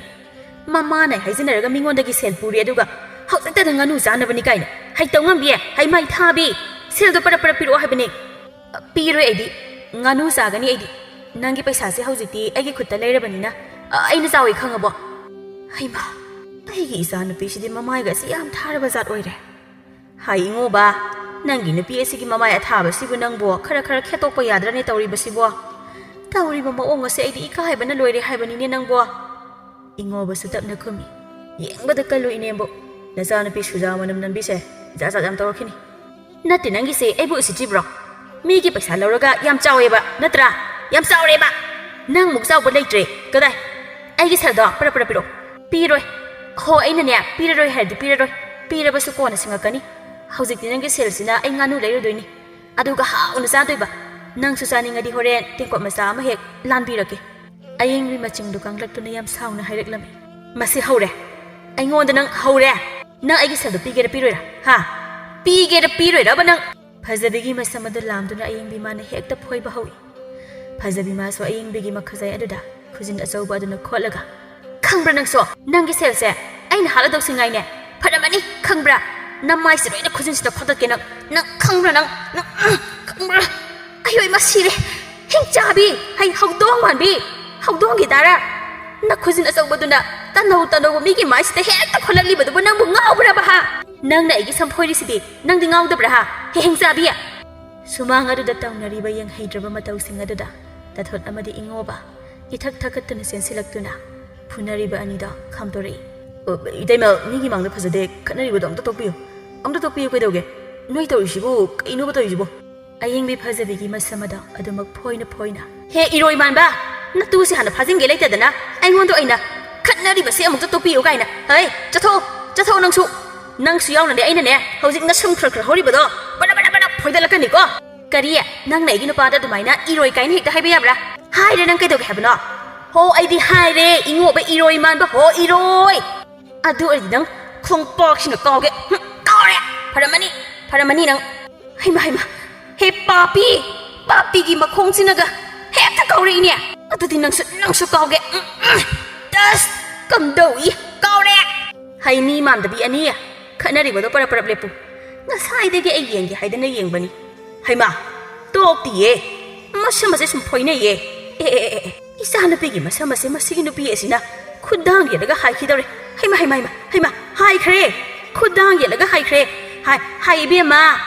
ꯃꯃꯥꯅ ꯍꯥꯏꯖꯤꯟꯅꯔꯒ ꯃꯤꯉꯣꯟꯗꯒꯤ ꯁꯦꯜ ꯄꯨꯔꯤ ꯑꯗꯨꯒ ꯍꯧꯖꯤꯛꯇꯗ ꯉꯥꯅꯨ ꯆꯥꯅꯕꯅꯤ ꯀꯥꯏꯅ ꯍꯩꯇꯧ ꯉꯝꯕꯤ ꯍꯩꯃꯩ ꯊꯥꯕꯤ ꯁꯦꯜꯗꯣ ꯄꯔꯞ ꯄꯤꯔꯛꯑꯣ ꯍꯥꯏꯕꯅꯤ ꯄꯤꯔꯣꯏ ꯑꯩꯗꯤ ꯉꯥꯅꯨ ꯆꯥꯒꯅꯤ ꯑꯩꯗꯤ ꯅꯪꯒꯤ ꯄꯩꯁꯥꯁꯦ ꯍꯧꯖꯤꯛꯇꯤ ꯑꯩꯒꯤ ꯈꯨꯠꯇ ꯂꯩꯔꯕꯅꯤꯅ ꯑꯩꯅ ꯆꯥꯎꯏ ꯈꯪꯉꯕꯣ ꯍꯩꯃꯥ ꯑꯩꯒꯤ ꯏꯆꯥꯅꯨꯄꯤꯁꯤꯗꯤ ꯃꯃꯥꯏꯒꯁꯤ ꯌꯥꯝ ꯊꯥꯔꯕ ꯖꯥꯠ ꯑꯣꯏꯔꯦ ꯍꯥꯏ ꯏꯉꯣꯕ ꯅꯪꯒꯤ ꯅꯨꯄꯤ ꯑꯁꯤꯒꯤ ꯃꯃꯥꯏ ꯑꯊꯥꯕꯁꯤꯕꯨ ꯅꯪꯕꯣ ꯈꯔ ꯈꯦꯠꯇꯣꯛꯄ ꯌꯥꯗ꯭ꯔꯅꯦ ꯇꯧꯔꯤꯕꯁꯤꯕꯣ ꯇꯧꯔꯤꯕ ꯃꯑꯣꯡ ꯑꯁꯦ ꯑꯩꯗꯤ ꯏꯀꯥꯏꯕꯅ ꯂꯣꯏꯔꯦ ꯍꯥꯏꯕꯅꯤꯅꯦ ꯅꯪꯕꯣ ꯏꯉꯣꯕꯁꯨ ꯇꯞꯅ ꯈꯨꯝꯃꯤ ꯌꯦꯡꯕꯗ ꯀꯜꯂꯨ ꯏꯅꯦꯝꯕꯣ ꯅꯆꯥꯅꯨꯄꯤ ꯁꯨꯖꯥ ꯃꯅꯝ ꯅꯝꯕꯤꯁꯦ ꯖꯥꯠ ꯌꯥꯝ ꯇꯧꯔꯛꯈꯤꯅꯤ ꯅꯠꯇꯦ ꯅꯪꯒꯤꯁꯦ ꯑꯩꯕꯨ ꯎꯁꯤꯠꯇ꯭ꯔꯤꯕ꯭ꯔꯣ ꯃꯤꯒꯤ ꯄꯩꯁꯥ ꯂꯧꯔꯒ ꯌꯥꯝ ꯆꯥꯎꯋꯦꯕ ꯅꯠꯇ꯭ꯔꯥ ꯌꯥꯝ ꯆꯥꯎꯔꯦꯕ ꯅꯪ ꯃꯨꯛ ꯆꯥꯎꯕ ꯂꯩꯇ꯭ꯔꯦ ꯀꯗꯥꯏ ꯑꯩꯒꯤ ꯁꯦꯜꯗꯣ ꯄꯔ ꯄꯤꯔꯛꯑꯣ ꯄꯤꯔꯣꯏ ꯍꯣ ꯑꯩꯅꯅꯦ ꯄꯤꯔꯔꯣꯏ ꯍꯥꯏꯔꯗꯤ ꯄꯤꯔꯔꯣꯏ ꯄꯤꯔꯕꯁꯨ ꯀꯣꯟꯅ ꯁꯤꯡꯉꯛꯀꯅꯤ ꯍꯧꯖꯤꯛꯇꯤ ꯅꯪꯒꯤ ꯁꯦꯜꯁꯤꯅ ꯑꯩ ꯉꯥꯅꯨ ꯂꯩꯔꯗꯣꯏꯅꯤ ꯑꯗꯨꯒ ꯍꯥꯎꯅ ꯆꯥꯗꯣꯏꯕ ꯅꯪꯁꯨ ꯆꯥꯅꯤꯡꯉꯗꯤ ꯍꯣꯔꯦꯟ ꯇꯦꯡꯀꯣꯠ ꯃꯆꯥ ꯑꯃ ꯍꯦꯛ ꯂꯥꯟꯕꯤꯔꯛꯀꯦ ꯑꯌꯦꯡꯕꯤ ꯃꯆꯤꯡꯗꯨ ꯀꯪꯂꯛꯇꯨꯅ ꯌꯥꯝ ꯁꯥꯎꯅ ꯍꯥꯏꯔꯛꯂꯝꯃꯤ ꯃꯁꯤ ꯍꯧꯔꯦ ꯑꯩꯉꯣꯟꯗ ꯅꯪ ꯍꯧꯔꯦ ꯅꯪ ꯑꯩꯒꯤ ꯁꯦꯜꯗꯣ ꯄꯤꯒꯦꯔꯥ ꯄꯤꯔꯣꯏꯔꯥ ꯍꯥ ꯄꯤꯒꯦꯔꯥ ꯄꯤꯔꯣꯏꯔꯕ ꯅꯪ ꯐꯖꯕꯤꯒꯤ ꯃꯁꯝ ꯑꯗꯨ ꯂꯥꯝꯗꯨꯅ ꯑꯌꯦꯡꯕꯤ ꯃꯥꯅ ꯍꯦꯛꯇ ꯐꯣꯏꯕ ꯍꯧꯏ ꯐꯖꯕꯤ ꯃꯥꯁꯨ ꯑꯌꯦꯡꯕꯤꯒꯤ ꯃꯈꯖꯥꯏ ꯑꯗꯨꯗ ꯈꯨꯖꯤꯟ ꯑꯆꯧꯕ ꯑꯗꯨꯅ ꯈꯣꯠꯂꯒ ꯈꯪꯕ꯭ꯔꯥ ꯅꯪꯁꯨ ꯅꯪꯒꯤ ꯁꯦꯜꯁꯦ ꯑꯩꯅ ꯍꯥꯠꯂꯗꯧꯁꯤꯉꯥꯏꯅꯦ ꯐꯔꯝꯃꯅꯤ ꯈꯪꯕ꯭ꯔꯥ ꯅꯃꯥꯏꯁꯦ ꯂꯣꯏꯅ ꯈꯨꯖꯤꯟꯁꯤꯗ ꯈꯣꯠꯇꯠꯀꯦ ꯅꯪ ꯈꯪꯕ꯭ꯔꯥ ꯅꯪ ꯈꯪꯕ꯭ꯔꯥ ꯑꯩ ꯃꯁꯤꯔꯦ ꯍꯤꯡꯆꯥꯕꯤ ꯍꯩ ꯍꯧꯗꯣꯡ ꯃꯥꯟꯕꯤ ꯍꯧꯗꯣꯡꯒꯤ ꯗꯥꯔꯥ ꯅꯈꯨꯖꯤꯟ ꯑꯆꯧꯕꯗꯨꯅ ꯇꯅꯧ ꯃꯤꯒꯤ ꯃꯥꯏꯁꯤꯗ ꯍꯦꯛꯇ ꯈꯣꯠꯂꯛꯂꯤꯕꯗꯨꯕꯨ ꯅꯪꯕꯨ ꯉꯥꯎꯕ꯭ꯔꯥꯕ ꯍꯥ ꯅꯪꯅ ꯑꯩꯒꯤ ꯁꯝꯐꯣꯏꯔꯤꯁꯤꯗꯤ ꯅꯪꯗꯤ ꯉꯥꯎꯗꯕ꯭ꯔꯥ ꯍꯥ ꯍꯤꯡꯆꯥꯕꯤ ꯁꯨꯃꯥꯡ ꯑꯗꯨꯗ ꯇꯧꯅꯔꯤꯕ ꯌꯦꯡꯍꯩꯗ꯭ꯔꯕ ꯃꯇꯧꯁꯤꯡ ꯑꯗꯨꯗ ꯇꯥꯊꯣꯠ ꯑꯃꯗꯤ ꯏꯉꯣꯕ ꯏꯊꯛ ꯊꯛꯀꯠꯇꯨꯅ ꯆꯦꯟꯁꯤꯜꯂꯛꯇꯨꯅ ꯐꯨꯅꯔꯤꯕ ꯑꯅꯤꯗꯣ ꯈꯥꯝꯗꯣꯔꯛꯏ ꯏꯇꯩꯃ ꯃꯤꯒꯤ ꯃꯥꯡꯗ ꯐꯖꯗꯦ ꯈꯠꯅꯔꯤꯕꯗꯣ ꯑꯝꯇ ꯇꯣꯛꯄꯤꯌꯨ ꯀꯩꯗꯧꯒꯦ ꯅꯣꯏ ꯇꯧꯔꯤꯁꯤꯕꯨ ꯀꯩꯅꯣꯕ ꯇꯧꯔꯤꯁꯤꯕꯨ ꯑꯌꯦꯡꯕꯤ ꯐꯖꯕꯤꯒꯤ ꯃꯁꯝ ꯑꯗꯣ ꯑꯗꯨꯃꯛ ꯐꯣꯏꯅ ꯍꯦ ꯏꯔꯣꯏ ꯃꯥꯟꯕ ꯅꯇꯨꯁꯦ ꯍꯥꯟꯅ ꯐꯥꯖꯤꯟꯒꯦ ꯂꯩꯇꯗꯅ ꯑꯩꯉꯣꯟꯗ ꯑꯣꯏꯅ ꯈꯠꯅꯔꯤꯕꯁꯦ ꯑꯃꯨꯛꯇ ꯇꯣꯛꯄꯤꯌꯨ ꯀꯥꯏꯅ ꯍꯩ ꯆꯠꯊꯣꯛꯑꯣ ꯅꯪꯁꯨ ꯌꯥꯎꯅꯅꯦ ꯑꯩꯅꯅꯦ ꯍꯧꯖꯤꯛ ꯅꯁꯝ ꯈꯔ ꯍꯧꯔꯤꯕꯗꯣ ꯕꯔ ꯐꯣꯏꯗꯠꯂꯛꯀꯅꯤꯀꯣ ꯀꯔꯤ ꯅꯪꯅ ꯑꯩꯒꯤ ꯅꯨꯄꯥꯗ ꯑꯗꯨꯃꯥꯏꯅ ꯏꯔꯣꯏ ꯀꯥꯏꯅ ꯍꯦꯛꯇ ꯍꯥꯏꯕ ꯌꯥꯕ꯭ꯔꯥ ꯍꯥꯏꯔꯦ ꯅꯪ ꯀꯩꯗꯧꯒꯦ ꯍꯥꯏꯕꯅꯣ ꯍꯣ ꯑꯩꯗꯤ ꯍꯥꯏꯔꯦ ꯏꯉꯣꯕ ꯏꯔꯣꯏ ꯃꯥꯟꯕ ꯍꯣ ꯏꯔꯣꯏ ꯑꯗꯨ ꯑꯣꯏꯔꯗꯤ ꯅꯪ ꯈꯣꯡꯄꯥꯛꯁꯤꯅ ꯀꯥꯎꯒꯦ ꯀꯥꯎꯔꯦ ꯐꯔꯝꯃꯅꯤ ꯅꯪ ꯍꯩꯃ ꯍꯦ ꯄꯥꯄꯤꯒꯤ ꯃꯈꯣꯡꯁꯤꯅꯒ ꯍꯦꯛꯇ ꯀꯥꯎꯔꯛꯏꯅꯦ ꯑꯗꯨꯗꯤ ꯅꯪꯁꯨ ꯀꯥꯎꯒꯦ ꯇꯁ ꯀꯝꯗꯧꯏ ꯀꯥꯎꯔꯦ ꯍꯩ ꯃꯤ ꯃꯥꯟꯗꯕꯤ ꯑꯅꯤ ꯈꯠꯅꯔꯤꯕꯗꯣ ꯄꯔꯞ ꯂꯦꯞꯄꯨ ꯉꯁꯥꯏꯗꯒꯤ ꯑꯩ ꯌꯦꯡꯒꯦ ꯍꯥꯏꯗꯅ ꯌꯦꯡꯕꯅꯤ ꯍꯩꯃꯥ ꯇꯣꯛꯇꯤꯌꯦ ꯃꯁꯝ ꯑꯁꯦ ꯁꯨꯝ ꯐꯣꯏꯅꯩꯌꯦ ꯏꯆꯥꯅꯨꯄꯤꯒꯤ ꯃꯁꯝ ꯑꯁꯦ ꯃꯁꯤꯒꯤ ꯅꯨꯄꯤ ꯑꯁꯤꯅ ꯈꯨꯗꯥꯡ ꯌꯦꯠꯂꯒ ꯍꯥꯏꯈꯤꯗꯧꯔꯦ ꯍꯩꯃꯥ ꯍꯥꯏꯈ꯭ꯔꯦ ꯈꯨꯗꯥꯡ ꯌꯦꯠꯂꯒ ꯍꯥꯏꯈ꯭ꯔꯦ ꯍꯥꯏ ꯏꯕꯦꯝꯃ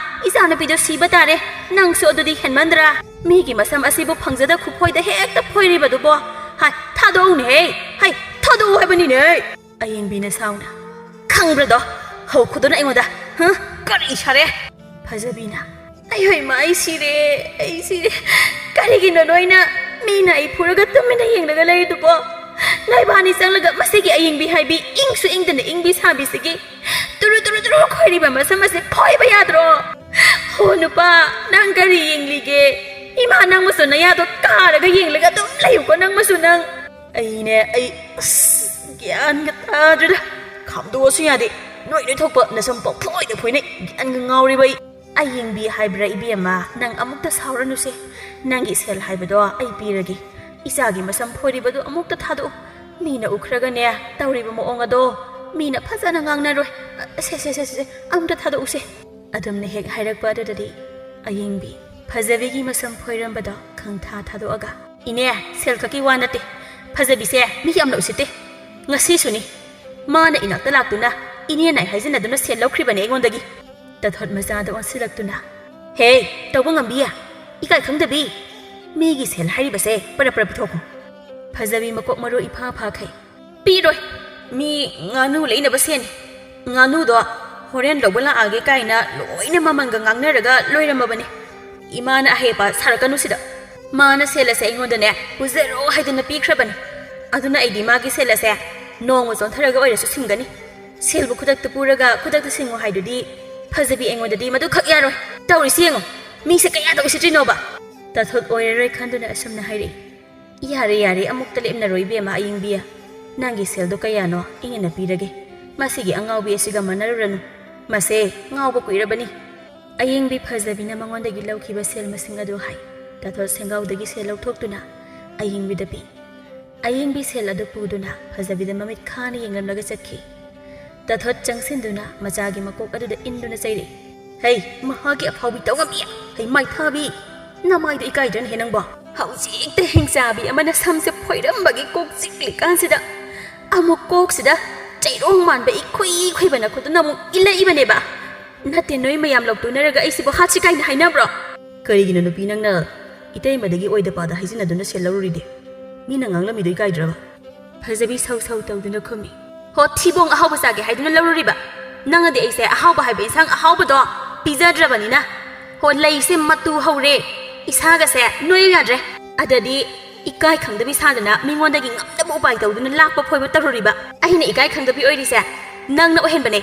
ꯏꯆꯥꯅꯨꯄꯤꯗꯣ ꯁꯤꯕ ꯇꯥꯔꯦ ꯅꯪꯁꯨ ꯑꯗꯨꯗꯤ ꯍꯦꯟꯃꯟꯗ꯭ꯔꯥ ꯃꯤꯒꯤ ꯃꯁꯝ ꯑꯁꯤꯕꯨ ꯐꯪꯖꯗ ꯈꯨꯐꯣꯏꯗ ꯍꯦꯛꯇ ꯐꯣꯏꯔꯤꯕꯗꯨꯕꯣ ꯊꯥꯗꯣꯛꯎꯅꯦ ꯊꯥꯗꯣꯛꯎ ꯍꯥꯏꯕꯅꯤꯅꯦ ꯑꯌꯦꯡꯕꯤꯅ ꯁꯥꯎꯅ ꯈꯪꯕ꯭ꯔꯗꯣ ꯍꯧꯈꯨꯗꯨꯅ ꯑꯩꯉꯣꯟꯗ ꯀꯔꯤ ꯁꯥꯔꯦ ꯐꯖꯕꯤꯅ ꯑꯩ ꯁꯤꯔꯦ ꯀꯔꯤꯒꯤꯅꯣ ꯅꯣꯏꯅ ꯃꯤꯅ ꯑꯩ ꯐꯨꯔꯒ ꯇꯨꯃꯤꯟꯅ ꯌꯦꯡꯂꯒ ꯂꯩꯔꯤꯗꯨꯕꯣ ꯅꯣꯏꯕꯥꯅꯤ ꯆꯪꯂꯒ ꯃꯁꯤꯒꯤ ꯑꯌꯦꯡꯕꯤ ꯍꯥꯏꯕꯤ ꯏꯪꯁꯨ ꯏꯪꯗꯅ ꯏꯪꯕꯤ ꯁꯥꯕꯤꯁꯤꯒꯤ ꯇꯨꯔꯨ ꯈꯣꯏꯔꯤꯕ ꯃꯁꯝ ꯑꯁꯦ ꯐꯣꯏꯕ ꯌꯥꯗ꯭ꯔꯣ ꯍꯣ ꯅꯨꯄꯥ ꯅꯪ ꯀꯔꯤ ꯌꯦꯡꯂꯤꯒꯦ ꯏꯃꯥ ꯅꯪꯃꯁꯨ ꯅꯌꯥꯗꯣ ꯀꯥꯔꯒ ꯌꯦꯡꯂꯒ ꯑꯗꯨꯝ ꯂꯩꯌꯨꯀꯣ ꯅꯪꯃꯁꯨ ꯅꯪ ꯑꯩ ꯒ꯭ꯌꯥꯟꯒ ꯇꯥꯗ꯭ꯔꯦꯗ ꯈꯥꯝꯗꯣꯛꯑꯁꯨ ꯌꯥꯗꯦ ꯅꯣꯏ ꯊꯣꯛꯄ ꯅꯁꯝ ꯄꯪꯐꯣꯏꯗ ꯐꯣꯏꯅꯩ ꯒ꯭ꯌꯥꯟꯒ ꯉꯥꯎꯔꯤꯕ ꯑꯌꯦꯡꯕꯤ ꯍꯥꯏꯕ꯭ꯔꯥ ꯏꯕꯦꯝꯃ ꯅꯪ ꯑꯃꯨꯛꯇ ꯁꯥꯎꯔꯅꯨꯁꯦ ꯅꯪꯒꯤ ꯁꯦꯜ ꯍꯥꯏꯕꯗꯣ ꯑꯩ ꯄꯤꯔꯒꯦ ꯏꯆꯥꯒꯤ ꯃꯁꯝ ꯐꯣꯏꯔꯤꯕꯗꯣ ꯑꯃꯨꯛꯇ ꯊꯥꯗꯣꯛꯎ ꯃꯤꯅ ꯎꯈ꯭ꯔꯒꯅꯦ ꯇꯧꯔꯤꯕ ꯃꯑꯣꯡ ꯑꯗꯣ ꯃꯤꯅ ꯐꯖꯅ ꯉꯥꯡꯅꯔꯣꯏ ꯁꯦ ꯑꯃꯨꯛꯇ ꯊꯥꯗꯣꯛꯎꯁꯦ ꯑꯗꯨꯝꯅ ꯍꯦꯛ ꯍꯥꯏꯔꯛꯄ ꯑꯗꯨꯗꯗꯤ ꯑꯌꯦꯡꯕꯤ ꯐꯖꯕꯤꯒꯤ ꯃꯁꯝ ꯐꯣꯏꯔꯝꯕꯗꯣ ꯊꯥꯗꯣꯛꯑꯒ ꯏꯅꯦ ꯁꯦꯜ ꯈꯛꯀꯤ ꯋꯥ ꯅꯠꯇꯦ ꯐꯖꯕꯤꯁꯦ ꯃꯤ ꯌꯥꯝꯅ ꯎꯁꯤꯠꯇꯦ ꯉꯁꯤꯁꯨꯅꯤ ꯃꯥꯅ ꯏꯅꯥꯛꯇ ꯂꯥꯛꯇꯨꯅ ꯏꯅꯦꯅ ꯑꯩ ꯍꯥꯏꯖꯤꯟꯅꯗꯨꯅ ꯁꯦꯜ ꯂꯧꯈ꯭ꯔꯤꯕꯅꯦ ꯑꯩꯉꯣꯟꯗꯒꯤ ꯇꯊꯣꯠ ꯃꯆꯥꯗ ꯑꯣꯟꯁꯤꯜꯂꯛꯇꯨꯅ ꯍꯦ ꯇꯧꯕ ꯉꯝꯕꯤ ꯏꯀꯥꯏ ꯈꯪꯗꯕꯤ ꯃꯤꯒꯤ ꯁꯦꯜ ꯍꯥꯏꯔꯤꯕꯁꯦ ꯄꯔꯞ ꯄꯤꯊꯣꯛꯈꯣ ꯐꯖꯕꯤ ꯃꯀꯣꯛ ꯃꯔꯨ ꯏꯐꯥ ꯐꯥꯈꯩ ꯄꯤꯔꯣꯏ ꯃꯤ ꯉꯥꯅꯨ ꯂꯩꯅꯕ ꯁꯦꯟꯅꯤ ꯉꯥꯅꯨꯗꯣ ꯍꯣꯔꯦꯟ ꯂꯧꯕ ꯂꯥꯛꯑꯒꯦ ꯀꯥꯏꯅ ꯂꯣꯏꯅ ꯃꯃꯜꯒ ꯉꯥꯡꯅꯔꯒ ꯂꯣꯏꯔꯝꯃꯕꯅꯤ ꯏꯃꯥꯅ ꯑꯍꯩꯄ ꯁꯥꯔꯛꯀꯅꯨ ꯁꯤꯗ ꯃꯥꯅ ꯁꯦꯜ ꯑꯁꯦ ꯑꯩꯉꯣꯟꯗꯅꯦ ꯄꯨꯖꯔꯣ ꯍꯥꯏꯗꯅ ꯄꯤꯈ꯭ꯔꯕꯅꯤ ꯑꯗꯨꯅ ꯑꯩꯗꯤ ꯃꯥꯒꯤ ꯁꯦꯜ ꯑꯁꯦ ꯅꯣꯡꯃ ꯆꯣꯟꯊꯔꯒ ꯑꯣꯏꯔꯁꯨ ꯁꯤꯡꯒꯅꯤ ꯁꯦꯜꯕꯨ ꯈꯨꯗꯛꯇ ꯄꯨꯔꯒ ꯈꯨꯗꯛꯇ ꯁꯤꯡꯉꯣ ꯍꯥꯏꯗꯨꯗꯤ ꯐꯖꯕꯤ ꯑꯩꯉꯣꯟꯗꯗꯤ ꯃꯗꯨ ꯈꯛ ꯌꯥꯔꯣꯏ ꯇꯧꯔꯤꯁꯤ ꯌꯦꯡꯉꯣ ꯃꯤꯁꯦ ꯀꯌꯥꯗ ꯎꯁꯤꯠꯇ꯭ꯔꯤꯅꯣꯕ ꯇꯊꯣꯠ ꯑꯣꯏꯔꯔꯣꯏ ꯈꯟꯗꯨꯅ ꯑꯁꯨꯝꯅ ꯍꯥꯏꯔꯛꯏ ꯌꯥꯔꯦ ꯑꯃꯨꯛꯇ ꯂꯦꯞꯅꯔꯣꯏ ꯏꯕꯦꯝꯃ ꯑꯌꯦꯡꯕꯤ ꯅꯪꯒꯤ ꯁꯦꯜꯗꯣ ꯀꯌꯥꯅꯣ ꯑꯩꯅ ꯄꯤꯔꯒꯦ ꯃꯁꯤꯒꯤ ꯑꯉꯥꯎꯕꯤ ꯑꯁꯤꯒ ꯃꯥꯟꯅꯔꯨꯔꯅꯨ ꯃꯁꯦ ꯉꯥꯎꯕ ꯀꯨꯏꯔꯕꯅꯤ ꯑꯌꯦꯡꯕꯤ ꯐꯖꯕꯤꯅ ꯃꯉꯣꯟꯗꯒꯤ ꯂꯧꯈꯤꯕ ꯁꯦꯜ ꯃꯁꯤꯡ ꯑꯗꯨ ꯍꯥꯏ ꯇꯊꯣꯠ ꯁꯦꯡꯒꯥꯎꯗꯒꯤ ꯁꯦꯜ ꯂꯧꯊꯣꯛꯇꯨꯅ ꯑꯌꯦꯡꯕꯤꯗ ꯄꯤ ꯑꯌꯦꯡꯕꯤ ꯁꯦꯜ ꯑꯗꯨ ꯄꯨꯗꯨꯅ ꯐꯖꯕꯤꯗ ꯃꯃꯤꯠ ꯈꯥꯅ ꯌꯦꯡꯂꯝꯂꯒ ꯆꯠꯈꯤ ꯇꯊꯣꯠ ꯆꯪꯁꯤꯟꯗꯨꯅ ꯃꯆꯥꯒꯤ ꯃꯀꯣꯛ ꯑꯗꯨꯗ ꯏꯟꯗꯨꯅ ꯆꯩꯔꯛꯏ ꯍꯩ ꯃꯍꯥꯛꯀꯤ ꯑꯐꯥꯎꯕꯤ ꯇꯧꯉꯝꯕꯤ ꯍꯩ ꯃꯥꯏꯊꯥꯕꯤ ꯅꯃꯥꯏꯗ ꯏꯀꯥꯏꯗ꯭ꯔꯅ ꯅꯪꯕꯣ ꯍꯧꯖꯤꯛꯇ ꯍꯤꯡꯆꯥꯕꯤ ꯑꯃꯅ ꯁꯝꯁꯦ ꯐꯣꯏꯔꯝꯕꯒꯤ ꯀꯣꯛ ꯆꯤꯛꯂꯤꯀꯥꯟꯁꯤꯗ ꯑꯃꯨꯛ ꯀꯣꯛꯁꯤꯗ ꯆꯩꯔꯣꯡ ꯃꯥꯟꯕ ꯏꯈꯨꯏꯕ ꯅꯈꯨꯠꯇꯨꯅ ꯑꯃꯨꯛ ꯏꯜꯂꯛꯏꯕꯅꯦꯕ ꯅꯠꯇꯦ ꯅꯣꯏ ꯃꯌꯥꯝ ꯂꯧꯇꯨꯅꯔꯒ ꯑꯩꯁꯤꯕꯨ ꯍꯥꯠꯁꯤ ꯀꯥꯏꯅ ꯍꯥꯏꯅꯕ꯭ꯔꯣ ꯀꯔꯤꯒꯤꯅꯣ ꯅꯨꯄꯤ ꯅꯪꯅ ꯏꯇꯩꯃꯗꯒꯤ ꯑꯣꯏꯗ ꯄꯥꯗ ꯍꯥꯏꯖꯤꯟꯅꯗꯨꯅ ꯁꯦꯜ ꯂꯧꯔꯨꯔꯤꯗꯤ ꯃꯤꯅ ꯉꯥꯡꯂꯝꯃꯤꯗꯣ ꯏꯀꯥꯏꯗ꯭ꯔꯕ ꯐꯖꯕꯤ ꯁꯧ ꯇꯧꯗꯨꯅ ꯈꯨꯝꯃꯤ ꯍꯣ ꯊꯤꯕꯣꯡ ꯑꯍꯥꯎꯕ ꯆꯥꯒꯦ ꯍꯥꯏꯗꯨꯅ ꯂꯧꯔꯨꯔꯤꯕ ꯅꯪꯅꯗꯤ ꯑꯩꯁꯦ ꯑꯍꯥꯎꯕ ꯍꯥꯏꯕ ꯏꯟꯁꯥꯡ ꯑꯍꯥꯎꯕꯗꯣ ꯄꯤꯖꯗ꯭ꯔꯕꯅꯤꯅ ho lei se matu hore isaga se noi yadre adadi ikai khangdabi sadana mingondagi ngamdabu bai tawduna lakpa phoiba taruriba aina ikai khangdabi oiri se nangna ohenbane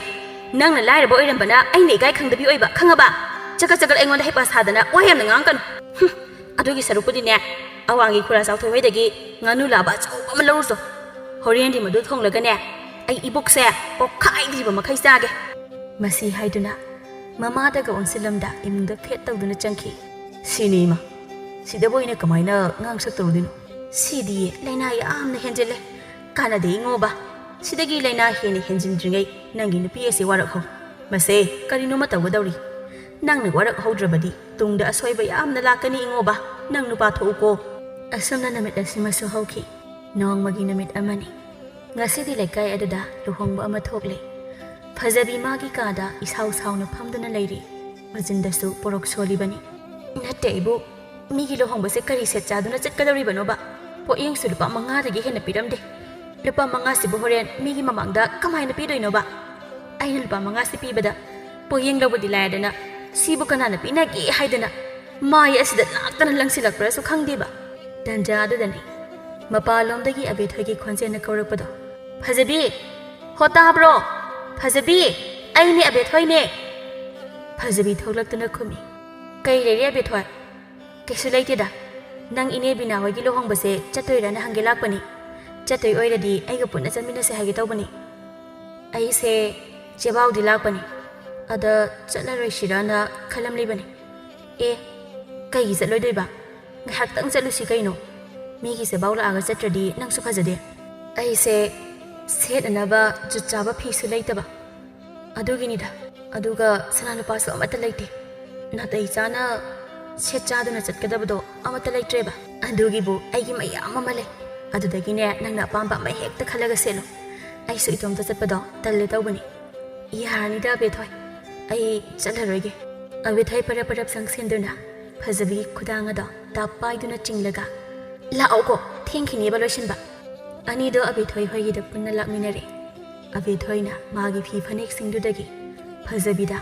nangna lairaba oirambana aina ikai khangdabi oiba khangaba chaka aingonda hepa sadana wayamna ngangkan adugi sarupudi ne awangi khura sauthoi hoidagi nganu laba chauba ma lawruso horendi madu thonglaga ne ai ibuk se pokhai diba makhai sage masi haiduna mama daga onsilamda imungda phet tawduna changki sinima sida boina kamaina ngang sak tawdino sidi laina yamna henjele kana de ngoba sidagi laina heni henjindringai nangi nupi ase warak ho mase karino matawdawri nangni warak hodrabadi tungda asoiba yamna lakani ngoba nang nupa thouko asomna namit asimasu hauki nong magi namit amani ngasidi lekai aduda luhongba ama thokle fajabi magi kada isau sauna phamduna leiri majindasu porok solibani natte ibu migi luhongba se kari set chaduna chatkadori banoba po ing sulupa manga dagi hena piramde lupa manga sibu horen migi mamangda kamaina pidoinoba aina lupa manga si pibada po ing lobudi laadana sibu kanana pinagi haidana mai asida laktana langsilakpra su khangdeba danja adudani mapalomdagi abethoigi khonjena kaurakpado fajabi hota bro fajabi aini abethoine fajabi tholaktuna khumi kai rere abethoi kesu leiteda nang ine bina hoigi lohongbase chatoirana hange lakpani chatoi oiradi aiga punna chanminase hage tawbani ai se chebaudi lakpani ada chatlaroi shirana khalam libani e kai gi chatloidoiba ngahak tang chatlusi kaino migi se baula aga chatradi nang su phajade ai se set anaba juchaba phisu leitaba aduginida aduga sanana pasu amata leite natai chana set chaduna chatkadabado amata leitreba adugibu aigi mayam amale adudagine nangna pamba mai hekta khalaga selo ai su itomta chatpado talle tawbani yarnida bethoi ai chatlaroige abethai parap sangsenduna fajabi khudangada tapaiduna chinglaga laoko thengkhini baloshinba anido abethoi hoigida punna lakminare abethoina magi phi phanek singdudagi fajabida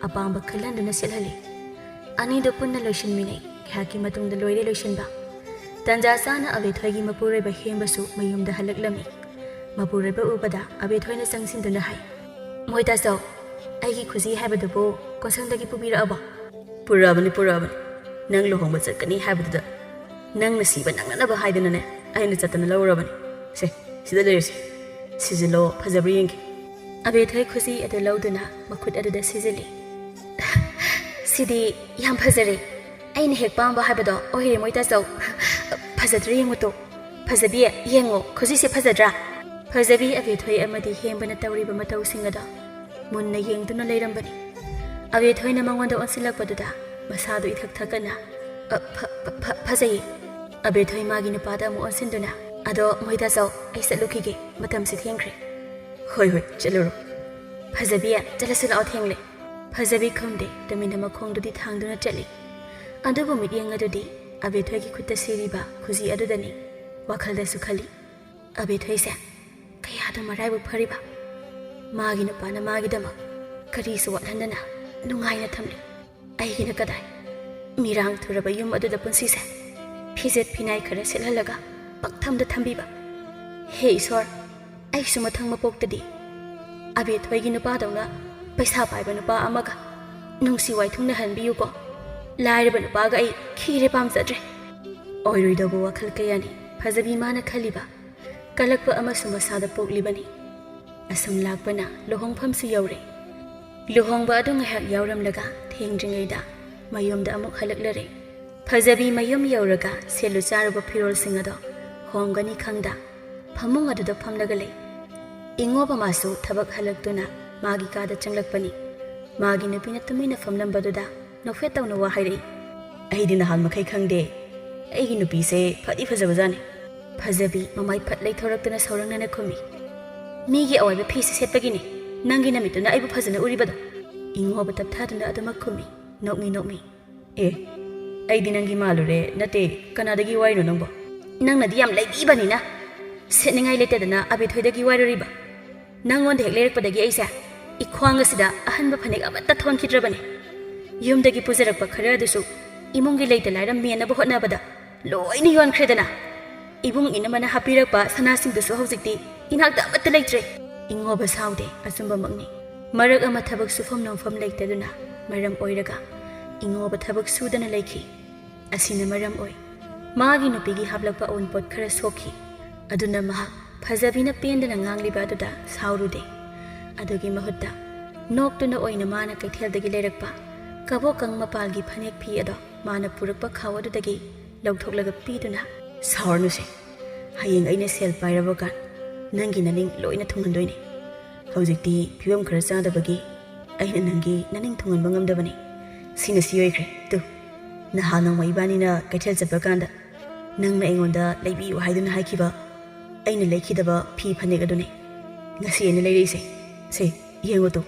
apamba khalanduna selhali anido punna loishinminai khaki matungda loire loishinba tanja sana abethoigi mapureba hembasu mayumda halaklami mapureba ubada abethoina sangsinduna hai moita so aigi khuji habadabo kosangdagi pubira aba purabani nang lohongba chatkani habadda nang nasiba nanganaba haidunane aina chatana lawrabani se sida lerisi sizilo phajabri yengi abethai khuji adu lawduna makhut aduda sizili sidi yam phajare aina hek pamba habado ohire moita so phajadri yengoto phajabi yengo khuji se phajadra phajabi abethoi amadi hembana tawriba matau singada munna yengduna leirambani abethoina mangonda onsilakpaduda masadu ithak thakana phajai abethoi magi nupada mu onsinduna ado moida so ai satlukige matam se thengkhre hoi chaluro phajabia chalasula othengle phajabi khomde tamina makhongdudi thangduna chali adubu midyang adudi abethoi gi khutta siriba khuji adudani wakhalda sukhali abethoi se kaya da maraibu phariba magi nupana magi dama kari su wadhandana nungaina thamle aigina kadai mirang thuraba yum aduda punsi se phijet phinai khara selhalaga pakthamda thambiba he isor ai suma thang mapoktadi abethoi gi nupa dawna paisa paiba nupa amaga nungsi waithungna hanbiyu ko lairaba nupa ga ai khire pamjadre oiroidabu wakhal kayani phajabi mana khaliba kalakpa ama sumasada poklibani asum lakpana lohongpham si yaure lohongba adu ngahak yauramlaga thengdringaida mayumda amuk halaklare phajabi mayum yauraga selu charuba phirol singado hongani khangda phamung aduda phamlaga le ingoba masu thabak halaktuna magi kada changlakpani magi nupina tumina famlambaduda nofet tawna wa hairei aidi nahal makai khangde aigi nupi se phadi phajabajani phajabi mamai phat lei thoraktuna saurangna khumi migi awaiba phisi setpagini nangi namituna aibu phajana uribada ingoba tapthaduna adama khumi nokmi e aidi nangi malure nate kanadagi waino nangbo nangna diyam laibibani na setningai letedana abethoidagi wairoriba nangonde hek lerekpadagi aisa ikhwang asida ahanba phanek amatta thonkidrabani ꯌꯨꯝꯗꯒꯤ ꯄꯨꯖꯔꯛꯄ ꯈꯔꯗꯨꯁꯨ ꯏꯃꯨꯡꯒꯤ ꯂꯩꯇ ꯂꯥꯏꯔ ꯃꯦꯟꯅꯕ ꯍꯣꯠꯅꯕꯗ ꯂꯣꯏꯅ ꯌꯣꯟꯈ꯭ꯔꯦꯗꯅ ꯏꯕꯨꯡ ꯏꯅꯃꯅ ꯍꯥꯞꯄꯤꯔꯛꯄ ꯁꯅꯥꯁꯤꯡꯗꯨꯁꯨ ꯍꯧꯖꯤꯛꯇꯤ ꯏꯅꯥꯛꯇ ꯑꯃꯠꯇ ꯂꯩꯇ꯭ꯔꯦ ꯏꯉꯣꯕ ꯁꯥꯎꯗꯦ ꯑꯆꯨꯝꯕꯃꯛꯅꯤ ꯃꯔꯛ ꯑꯃ ꯊꯕꯛ ꯁꯨꯐꯝ ꯅꯣꯝꯐꯝ ꯂꯩꯇꯗꯨꯅ ꯃꯔꯝ ꯑꯣꯏꯔꯒ ꯏꯉꯣꯕ ꯊꯕꯛ ꯁꯨꯗꯅ ꯂꯩꯈꯤ ꯑꯁꯤꯅ ꯃꯔꯝ ꯑꯣꯏ ꯃꯥꯒꯤ ꯅꯨꯄꯤꯒꯤ ꯍꯥꯞꯂꯛꯄ ꯑꯎꯟꯄꯣꯠ ꯈꯔ ꯁꯣꯛꯈꯤ ꯑꯗꯨꯅ ꯃꯍꯥꯛ ꯐꯖꯕꯤꯅ ꯄꯦꯟꯗꯅ ꯉꯥꯡꯂꯤꯕ ꯑꯗꯨꯗ ꯁꯥꯎꯔꯨꯗꯦ ꯑꯗꯨꯒꯤ ꯃꯍꯨꯠꯇ ꯅꯣꯛꯇꯨꯅ ꯑꯣꯏꯅ ꯃꯥꯅ ꯀꯩꯊꯦꯜꯗꯒꯤ ꯂꯩꯔꯛꯄ ꯀꯕꯣꯀꯪ ꯃꯄꯥꯜꯒꯤ ꯐꯅꯦꯛ ꯐꯤ ꯑꯗꯣ ꯃꯥꯅ ꯄꯨꯔꯛꯄ ꯈꯥꯎ ꯑꯗꯨꯗꯒꯤ ꯂꯧꯊꯣꯛꯂꯒ ꯄꯤꯗꯨꯅ ꯁꯥꯎꯔꯅꯨꯁꯦ ꯍꯌꯦꯡ ꯑꯩꯅ ꯁꯦꯜ ꯄꯥꯏꯔꯕꯀꯥꯟ ꯅꯪꯒꯤ ꯅꯅꯤꯡ ꯂꯣꯏꯅ ꯊꯨꯡꯍꯟꯗꯣꯏꯅꯤ ꯍꯧꯖꯤꯛꯇꯤ ꯐꯤꯕꯝ ꯈꯔ ꯆꯥꯗꯕꯒꯤ ꯑꯩꯅ ꯅꯪꯒꯤ ꯅꯅꯤꯡ ꯊꯨꯡꯍꯟꯕ ꯉꯝꯗꯕꯅꯤ ꯁꯤꯅ ꯁꯤ ꯑꯣꯏꯈ꯭ꯔꯦ ꯇꯨ ꯅꯍꯥꯟ ꯅꯣꯡꯃ ꯏꯕꯥꯅꯤꯅ ꯀꯩꯊꯦꯜ ꯆꯠꯄ ꯀꯥꯟꯗ ꯅꯪꯅ ꯑꯩꯉꯣꯟꯗ ꯂꯩꯕꯤꯌꯨ ꯍꯥꯏꯗꯨꯅ ꯍꯥꯏꯈꯤꯕ ꯑꯩꯅ ꯂꯩꯈꯤꯗꯕ ꯐꯤ ꯐꯅꯦꯛ ꯑꯗꯨꯅꯤ ꯉꯁꯤ ꯑꯩꯅ ꯂꯩꯔꯛꯏꯁꯦ ꯁꯦ ꯌꯦꯡꯉꯨ ꯇꯨ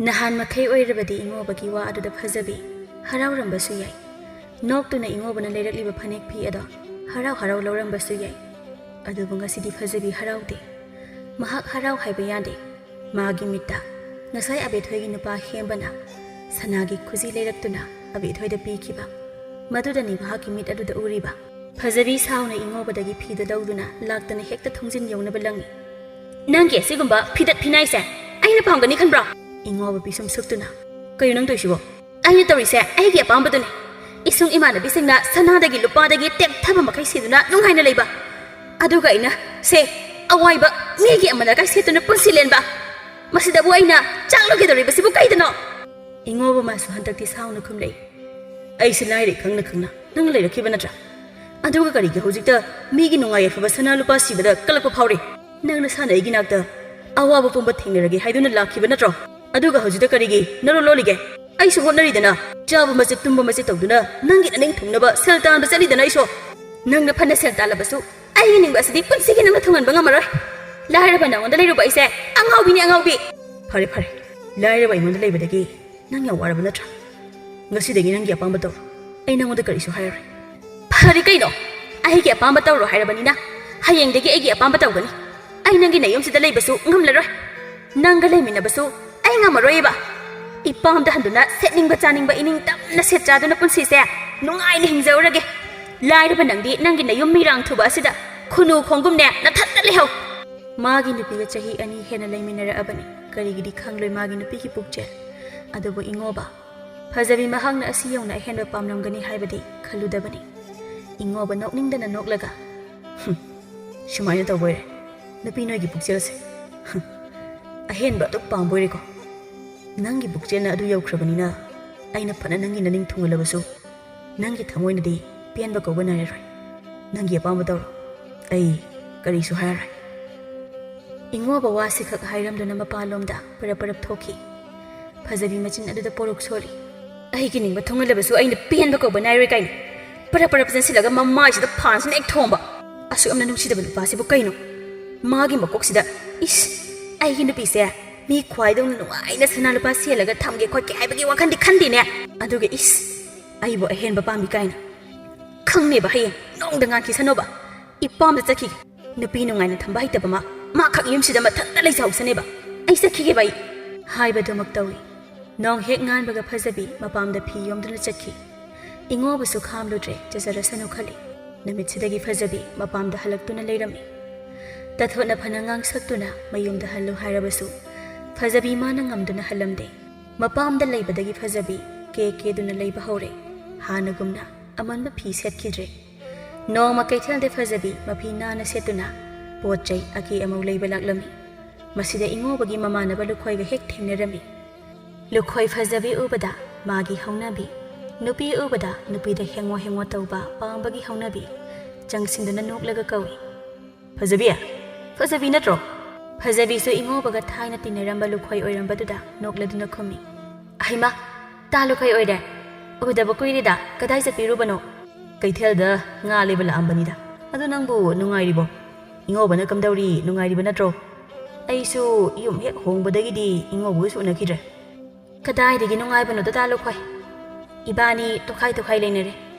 ꯅꯍꯥꯟ ꯃꯈꯩ ꯑꯣꯏꯔꯕꯗꯤ ꯏꯉꯣꯕꯒꯤ ꯋꯥ ꯑꯗꯨꯗ ꯐꯖꯕꯤ ꯍꯔꯥꯎꯔꯝꯕꯁꯨ ꯌꯥꯏ ꯅꯣꯛꯇꯨꯅ ꯏꯉꯣꯕꯅ ꯂꯩꯔꯛꯂꯤꯕ ꯐꯅꯦꯛ ꯐꯤ ꯑꯗꯣ ꯍꯔꯥꯎ ꯍꯔꯥꯎ ꯂꯧꯔꯝꯕꯁꯨ ꯌꯥꯏ ꯑꯗꯨꯕꯨ ꯉꯁꯤꯗꯤ ꯐꯖꯕꯤ ꯍꯔꯥꯎꯗꯦ ꯃꯍꯥꯛ ꯍꯔꯥꯎ ꯍꯥꯏꯕ ꯌꯥꯗꯦ ꯃꯥꯒꯤ ꯃꯤꯠꯇ ꯉꯁꯥꯏ ꯑꯕꯦꯊꯣꯏꯒꯤ ꯅꯨꯄꯥ ꯍꯦꯝꯕꯅ ꯁꯅꯥꯒꯤ ꯈꯨꯖꯤ ꯂꯩꯔꯛꯇꯨꯅ ꯑꯕꯦꯊꯣꯏꯗ ꯄꯤꯈꯤꯕ ꯃꯗꯨꯗꯅꯤ ꯃꯍꯥꯛꯀꯤ ꯃꯤꯠ ꯑꯗꯨꯗ ꯎꯔꯤꯕ ꯐꯖꯕꯤ ꯁꯥꯎꯅ ꯏꯉꯣꯕꯗꯒꯤ ꯐꯤꯗꯨ ꯂꯧꯗꯨꯅ ꯂꯥꯛꯇꯅ ꯍꯦꯛꯇ ꯊꯣꯡꯖꯤꯟ ꯌꯧꯅꯕ ꯂꯪꯉꯤ ꯅꯪꯒꯤ ꯑꯁꯤꯒꯨꯝꯕ ꯐꯤꯗꯠ ꯐꯤꯅꯥꯏꯁꯦ ꯑꯩꯅ ꯄꯥꯝꯒꯅꯤ ꯈꯟꯕ꯭ꯔꯣ ꯏꯉꯣꯕ ꯄꯤꯁꯨꯝ ꯁꯨꯛꯇꯨꯅ ꯀꯩꯅꯣ ꯅꯪ ꯇꯧꯏꯁꯤꯕꯣ ꯑꯩꯅ ꯇꯧꯔꯤꯁꯦ ꯑꯩꯒꯤ ꯑꯄꯥꯝꯕꯗꯨꯅꯤ ꯏꯁꯨꯡ ꯏꯃꯥꯟꯅꯕꯤꯁꯤꯡꯅ ꯁꯅꯥꯗꯒꯤ ꯂꯨꯄꯥꯗꯒꯤ ꯇꯦꯛꯊꯕ ꯃꯈꯩ ꯁꯤꯗꯨꯅ ꯅꯨꯡꯉꯥꯏꯅ ꯂꯩꯕ ꯑꯗꯨꯒ ꯑꯩꯅ ꯁꯦ ꯑꯋꯥꯏꯕ ꯃꯤꯒꯤ ꯑꯃꯅꯒ ꯁꯦꯠꯇꯨꯅ ꯄꯨꯟꯁꯤ ꯂꯦꯟꯕ ꯃꯁꯤꯗꯕꯨ ꯑꯩꯅ ꯆꯥꯛꯂꯨꯒꯗꯧꯔꯤꯕꯁꯤꯕꯨ ꯀꯩꯗꯅꯣ ꯏꯉꯣꯕ ꯃꯥꯁꯨ ꯍꯟꯗꯛꯇꯤ ꯁꯥꯎꯅ ꯈꯨꯝꯂꯛꯏ ꯑꯩꯁꯦ ꯂꯥꯏꯔꯦ ꯈꯪꯅ ꯈꯪꯅ ꯅꯪ ꯂꯩꯔꯛꯈꯤꯕ ꯅꯠꯇ꯭ꯔꯥ ꯑꯗꯨꯒ ꯀꯔꯤꯒꯤ ꯍꯧꯖꯤꯛꯇ ꯃꯤꯒꯤ ꯅꯨꯡꯉꯥꯏ ꯌꯥꯏꯐꯕ ꯁꯅꯥ ꯂꯨꯄꯥ ꯁꯤꯕꯗ ꯀꯂꯛꯄ ꯐꯥꯎꯔꯤ ꯅꯪꯅ ꯁꯥꯟꯅ ꯑꯩꯒꯤ ꯅꯥꯛꯇ ꯑꯋꯥꯕ ꯄꯨꯝꯕ ꯊꯦꯡꯅꯔꯒꯦ ꯍꯥꯏꯗꯨꯅ ꯂꯥꯛꯈꯤꯕ ꯅꯠꯇ꯭ꯔꯣ ꯑꯗꯨꯒ ꯍꯧꯖꯤꯛꯇ ꯀꯔꯤꯒꯤ ꯅꯔꯣ ꯂꯣꯜꯂꯤꯒꯦ ꯑꯩꯁꯨ ꯍꯣꯠꯅꯔꯤꯗꯅ ꯆꯥꯕ ꯃꯆꯦꯠ ꯇꯨꯝꯕ ꯃꯆꯦꯠ ꯇꯧꯗꯨꯅ ꯅꯪꯒꯤ ꯅꯅꯤꯡ ꯊꯨꯡꯅꯕ ꯁꯦꯜ ꯇꯥꯟꯕ ꯆꯠꯂꯤꯗꯅ ꯑꯩꯁꯨ ꯅꯪꯅ ꯐꯅ ꯁꯦꯜ ꯇꯥꯜꯂꯕꯁꯨ ꯑꯩꯒꯤ ꯅꯤꯡꯕ ꯑꯁꯤꯗꯤ ꯄꯨꯟꯁꯤꯒꯤ ꯅꯪꯅ ꯊꯨꯡꯍꯟꯕ ꯉꯝꯃꯔꯣꯏ ꯂꯥꯏꯔꯕ ꯅꯪꯉꯣꯟꯗ ꯂꯩꯔꯨꯕ ꯑꯩꯁꯦ ꯑꯉꯥꯎꯕꯤꯅꯤ ꯑꯉꯥꯎꯕꯤ ꯐꯔꯦ ꯐꯔꯦ ꯂꯥꯏꯔꯕ ꯑꯩꯉꯣꯟꯗ ꯂꯩꯕꯗꯒꯤ ꯅꯪ ꯌꯥꯝ ꯋꯥꯔꯕ ꯅꯠꯇ꯭ꯔꯥ ꯉꯁꯤꯗꯒꯤ ꯅꯪꯒꯤ ꯑꯄꯥꯝꯕ ꯇꯧ ꯑꯩ ꯅꯪꯉꯣꯟꯗ ꯀꯔꯤꯁꯨ ꯍꯥꯏꯔꯔꯣꯏ ꯐꯔꯦ ꯀꯩꯅꯣ ꯑꯩꯒꯤ ꯑꯄꯥꯝꯕ ꯇꯧꯔꯣ ꯍꯥꯏꯔꯕꯅꯤꯅ ꯍꯌꯦꯡꯗꯒꯤ ꯑꯩꯒꯤ ꯑꯄꯥꯝꯕ ꯇꯧꯒꯅꯤ ꯑꯩ ꯅꯪꯒꯤ ꯅꯌꯨꯝꯁꯤꯗ ꯂꯩꯕꯁꯨ ꯉꯝꯂꯔꯣꯏ ꯅꯪꯒ ꯂꯩꯃꯤꯟꯅꯕꯁꯨ ꯑꯩ ꯉꯝꯃꯔꯣꯏꯕ ꯏꯄꯥꯝꯗ ꯍꯟꯗꯨꯅ ꯁꯦꯠꯅꯤꯡꯕ ꯆꯥꯅꯤꯡꯕ ꯏꯅꯤꯡ ꯇꯞꯅ ꯁꯦꯠ ꯆꯥꯗꯨꯅ ꯄꯨꯟꯁꯤꯁꯦ ꯅꯨꯡꯉꯥꯏꯅ ꯍꯤꯡꯖꯧꯔꯒꯦ ꯂꯥꯏꯔꯕ ꯅꯪꯗꯤ ꯅꯪꯒꯤ ꯅꯌꯨꯝ ꯃꯤꯔꯥꯡ ꯊꯨꯕ ꯑꯁꯤꯗ ꯈꯨꯅꯨ ꯈꯣꯡꯒꯨꯝꯅꯦ ꯅꯊꯟꯇ ꯂꯩꯍꯧ ꯃꯥꯒꯤ ꯅꯨꯄꯤꯒ ꯆꯍꯤ 2 ꯍꯦꯟꯅ ꯂꯩꯃꯤꯟꯅꯔꯛꯑꯕꯅꯤ ꯀꯔꯤꯒꯤꯗꯤ ꯈꯪꯂꯣꯏ ꯃꯥꯒꯤ ꯅꯨꯄꯤꯒꯤ ꯄꯨꯛꯆꯦꯜ ꯑꯗꯨꯕꯨ ꯏꯉꯣꯕ ꯐꯖꯕꯤ ꯃꯍꯥꯛꯅ ꯑꯁꯤ ꯌꯧꯅ ꯑꯍꯦꯟꯕ ꯄꯥꯝꯂꯝꯒꯅꯤ ꯍꯥꯏꯕꯗꯤ ꯈꯜꯂꯨꯗꯕꯅꯤ ꯏꯉꯣꯕ ꯅꯣꯛꯅꯤꯡꯗꯅ ꯅꯣꯛꯂꯒ ꯁꯨꯃꯥꯏꯅ ꯇꯧꯕꯣꯏꯔꯦ ꯅꯨꯄꯤ ꯅꯣꯏꯒꯤ ꯄꯨꯛꯆꯦꯜꯁꯦ ꯑꯍꯦꯟꯕ ꯑꯗꯨꯛ ꯄꯥꯝꯕꯣꯏꯔꯦꯀꯣ ꯅꯪꯒꯤ ꯄꯨꯛꯆꯦꯜꯅ ꯑꯗꯨ ꯌꯧꯈ꯭ꯔꯕꯅꯤꯅ ꯑꯩꯅ ꯐꯅ ꯅꯪꯒꯤ ꯅꯅꯤꯡ ꯊꯨꯡꯍꯜꯂꯕꯁꯨ ꯅꯪꯒꯤ ꯊꯃꯣꯏꯅꯗꯤ ꯄꯦꯟꯕ ꯀꯧꯕ ꯅꯥꯏꯔꯔꯣꯏ ꯅꯪꯒꯤ ꯑꯄꯥꯝꯕ ꯇꯧꯔꯣ ꯑꯩ ꯀꯔꯤꯁꯨ ꯍꯥꯏꯔꯔꯣꯏ ꯏꯉꯣꯕ ꯋꯥꯁꯤꯈꯛ ꯍꯥꯏꯔꯝꯗꯨꯅ ꯃꯄꯥꯟꯂꯣꯝꯗ ꯄꯔꯞ ꯄꯔꯞ ꯊꯣꯛꯈꯤ ꯐꯖꯕꯤ ꯃꯆꯤꯟ ꯑꯗꯨꯗ ꯄꯣꯔꯣꯛ ꯁꯣꯜꯂꯤ ꯑꯩꯒꯤ ꯅꯤꯡꯕ ꯊꯨꯡꯍꯜꯂꯕꯁꯨ ꯑꯩꯅ ꯄꯦꯟꯕ ꯀꯧꯕ ꯅꯥꯏꯔꯣꯏ ꯀꯥꯏꯅ ꯄꯔꯞ ꯄꯔꯞ ꯆꯪꯁꯤꯜꯂꯒ ꯃꯃꯥꯏꯁꯤꯗ ꯐꯥꯟꯁꯤꯅ ꯍꯦꯛ ꯊꯣꯝꯕ ꯑꯁꯨꯛ ꯌꯥꯝꯅ ꯅꯨꯡꯁꯤꯗꯕ ꯅꯨꯄꯥꯁꯤꯕꯨ ꯀꯩꯅꯣ ꯃꯥꯒꯤ ꯃꯀꯣꯛꯁꯤꯗ ꯏꯁ ꯑꯩꯒꯤ ꯅꯨꯄꯤꯁꯦ ꯃꯤ ꯈ꯭ꯋꯥꯏꯗꯧꯅ ꯅꯨꯡꯉꯥꯏꯅ ꯁꯅꯥ ꯂꯨꯄꯥ ꯁꯦꯜꯂꯒ ꯊꯝꯒꯦ ꯈꯣꯠꯀꯦ ꯍꯥꯏꯕꯒꯤ ꯋꯥꯈꯟꯗꯤ ꯈꯟꯗꯦꯅꯦ ꯑꯗꯨꯒ ꯏꯁ ꯑꯩꯕꯨ ꯑꯍꯦꯟꯕ ꯄꯥꯝꯕꯤ ꯀꯥꯏꯅ ꯈꯪꯅꯦꯕ ꯍꯌꯦꯡ ꯅꯣꯡꯗ ꯉꯥꯟꯈꯤꯁꯅꯣꯕ ꯏꯄꯥꯝꯗ ꯆꯠꯈꯤꯒꯦ ꯅꯨꯄꯤ ꯅꯨꯡꯉꯥꯏꯅ ꯊꯝꯕ ꯍꯩꯇꯕ ꯃꯥ ꯈꯛ ꯌꯨꯝꯁꯤꯗ ꯃꯊꯟꯇ ꯂꯩꯖꯍꯧꯁꯅꯦꯕ ꯑꯩ ꯆꯠꯈꯤꯒꯦꯕ ꯑꯩ ꯍꯥꯏꯕꯗꯨꯃꯛ ꯇꯧꯏ ꯅꯣꯡ ꯍꯦꯛ ꯉꯥꯟꯕꯒ ꯐꯖꯕꯤ ꯃꯄꯥꯝꯗ ꯐꯤ ꯌꯣꯝꯗꯨꯅ ꯆꯠꯈꯤ ꯏꯉꯣꯕꯁꯨ ꯈꯥꯝꯂꯨꯗ꯭ꯔꯦ ꯆꯠꯆꯔꯁꯅꯨ ꯈꯜꯂꯤ ꯅꯨꯃꯤꯠꯁꯤꯗꯒꯤ ꯐꯖꯕꯤ ꯃꯄꯥꯝꯗ ꯍꯜꯂꯛꯇꯨꯅ ꯂꯩꯔꯝꯃꯤ ꯇꯊꯣꯠꯅ ꯐꯅ ꯉꯥꯡꯁꯛꯇꯨꯅ ꯃꯌꯨꯝꯗ ꯍꯜꯂꯨ ꯍꯥꯏꯔꯕꯁꯨ ꯐꯖꯕꯤ ꯃꯥꯅ ꯉꯝꯗꯨꯅ ꯍꯜꯂꯝꯗꯦ ꯃꯄꯥꯝꯗ ꯂꯩꯕꯗꯒꯤ ꯐꯖꯕꯤ ꯀꯦꯗꯨꯅ ꯂꯩꯕ ꯍꯧꯔꯦ ꯍꯥꯟꯅꯒꯨꯝꯅ ꯑꯃꯟꯕ ꯐꯤ ꯁꯦꯠꯈꯤꯗ꯭ꯔꯦ ꯅꯣꯡꯃ ꯀꯩꯊꯦꯜꯗ ꯐꯖꯕꯤ ꯃꯐꯤ ꯅꯥꯟꯅ ꯁꯦꯠꯇꯨꯅ ꯄꯣꯠ ꯆꯩ ꯑꯀꯦ ꯑꯃꯧ ꯂꯩꯕ ꯂꯥꯛꯂꯝꯃꯤ ꯃꯁꯤꯗ ꯏꯉꯣꯕꯒꯤ ꯃꯃꯥꯟꯅꯕ ꯂꯨꯈꯣꯏꯒ ꯍꯦꯛ ꯊꯦꯡꯅꯔꯝꯃꯤ ꯂꯨꯈꯣꯏ ꯐꯖꯕꯤ ꯎꯕꯗ ꯃꯥꯒꯤ ꯍꯧꯅꯕꯤ ꯅꯨꯄꯤ ꯎꯕꯗ ꯅꯨꯄꯤꯗ ꯍꯦꯡꯉꯣ ꯍꯦꯡꯉꯣ ꯇꯧꯕ ꯄꯥꯝꯕꯒꯤ ꯍꯧꯅꯕꯤ ꯆꯪꯁꯤꯟꯗꯨꯅ ꯅꯣꯛꯂꯒ ꯀꯧꯏ ꯐꯖꯕꯤ ꯅꯠꯇ꯭ꯔꯣ ꯐꯖꯕꯤꯁꯨ ꯏꯉꯣꯕꯒ ꯊꯥꯏꯅ ꯇꯤꯟꯅꯔꯝꯕ ꯂꯨꯈꯣꯏ ꯑꯣꯏꯔꯝꯕꯗꯨꯗ ꯅꯣꯛꯂꯗꯨꯅ ꯈꯨꯝꯃꯤ ꯑꯍꯩꯃꯥ ꯇꯥ ꯂꯨꯈꯣꯏ ꯑꯣꯏꯔꯦ ꯎꯗꯕ ꯀꯨꯏꯔꯦꯗ ꯀꯗꯥꯏ ꯆꯠꯄꯤꯔꯨꯕꯅꯣ ꯀꯩꯊꯦꯜꯗ ꯉꯥ ꯂꯩꯕ ꯂꯥꯛꯑꯝꯕꯅꯤꯗ ꯑꯗꯨ ꯅꯪꯕꯨ ꯅꯨꯡꯉꯥꯏꯔꯤꯕꯣ ꯏꯉꯣꯕꯅ ꯀꯝꯗꯧꯔꯤ ꯅꯨꯡꯉꯥꯏꯔꯤꯕ ꯅꯠꯇ꯭ꯔꯣ ꯑꯩꯁꯨ ꯌꯨꯝ ꯍꯦꯛ ꯍꯣꯡꯕꯗꯒꯤꯗꯤ ꯏꯉꯣꯕꯒꯁꯨ ꯎꯅꯈꯤꯗ꯭ꯔꯦ ꯀꯗꯥꯏꯗꯒꯤ ꯅꯨꯡꯉꯥꯏꯕꯅꯣꯗ ꯇꯥ ꯂꯨꯈꯣꯏ 이반이 토카이 레이네레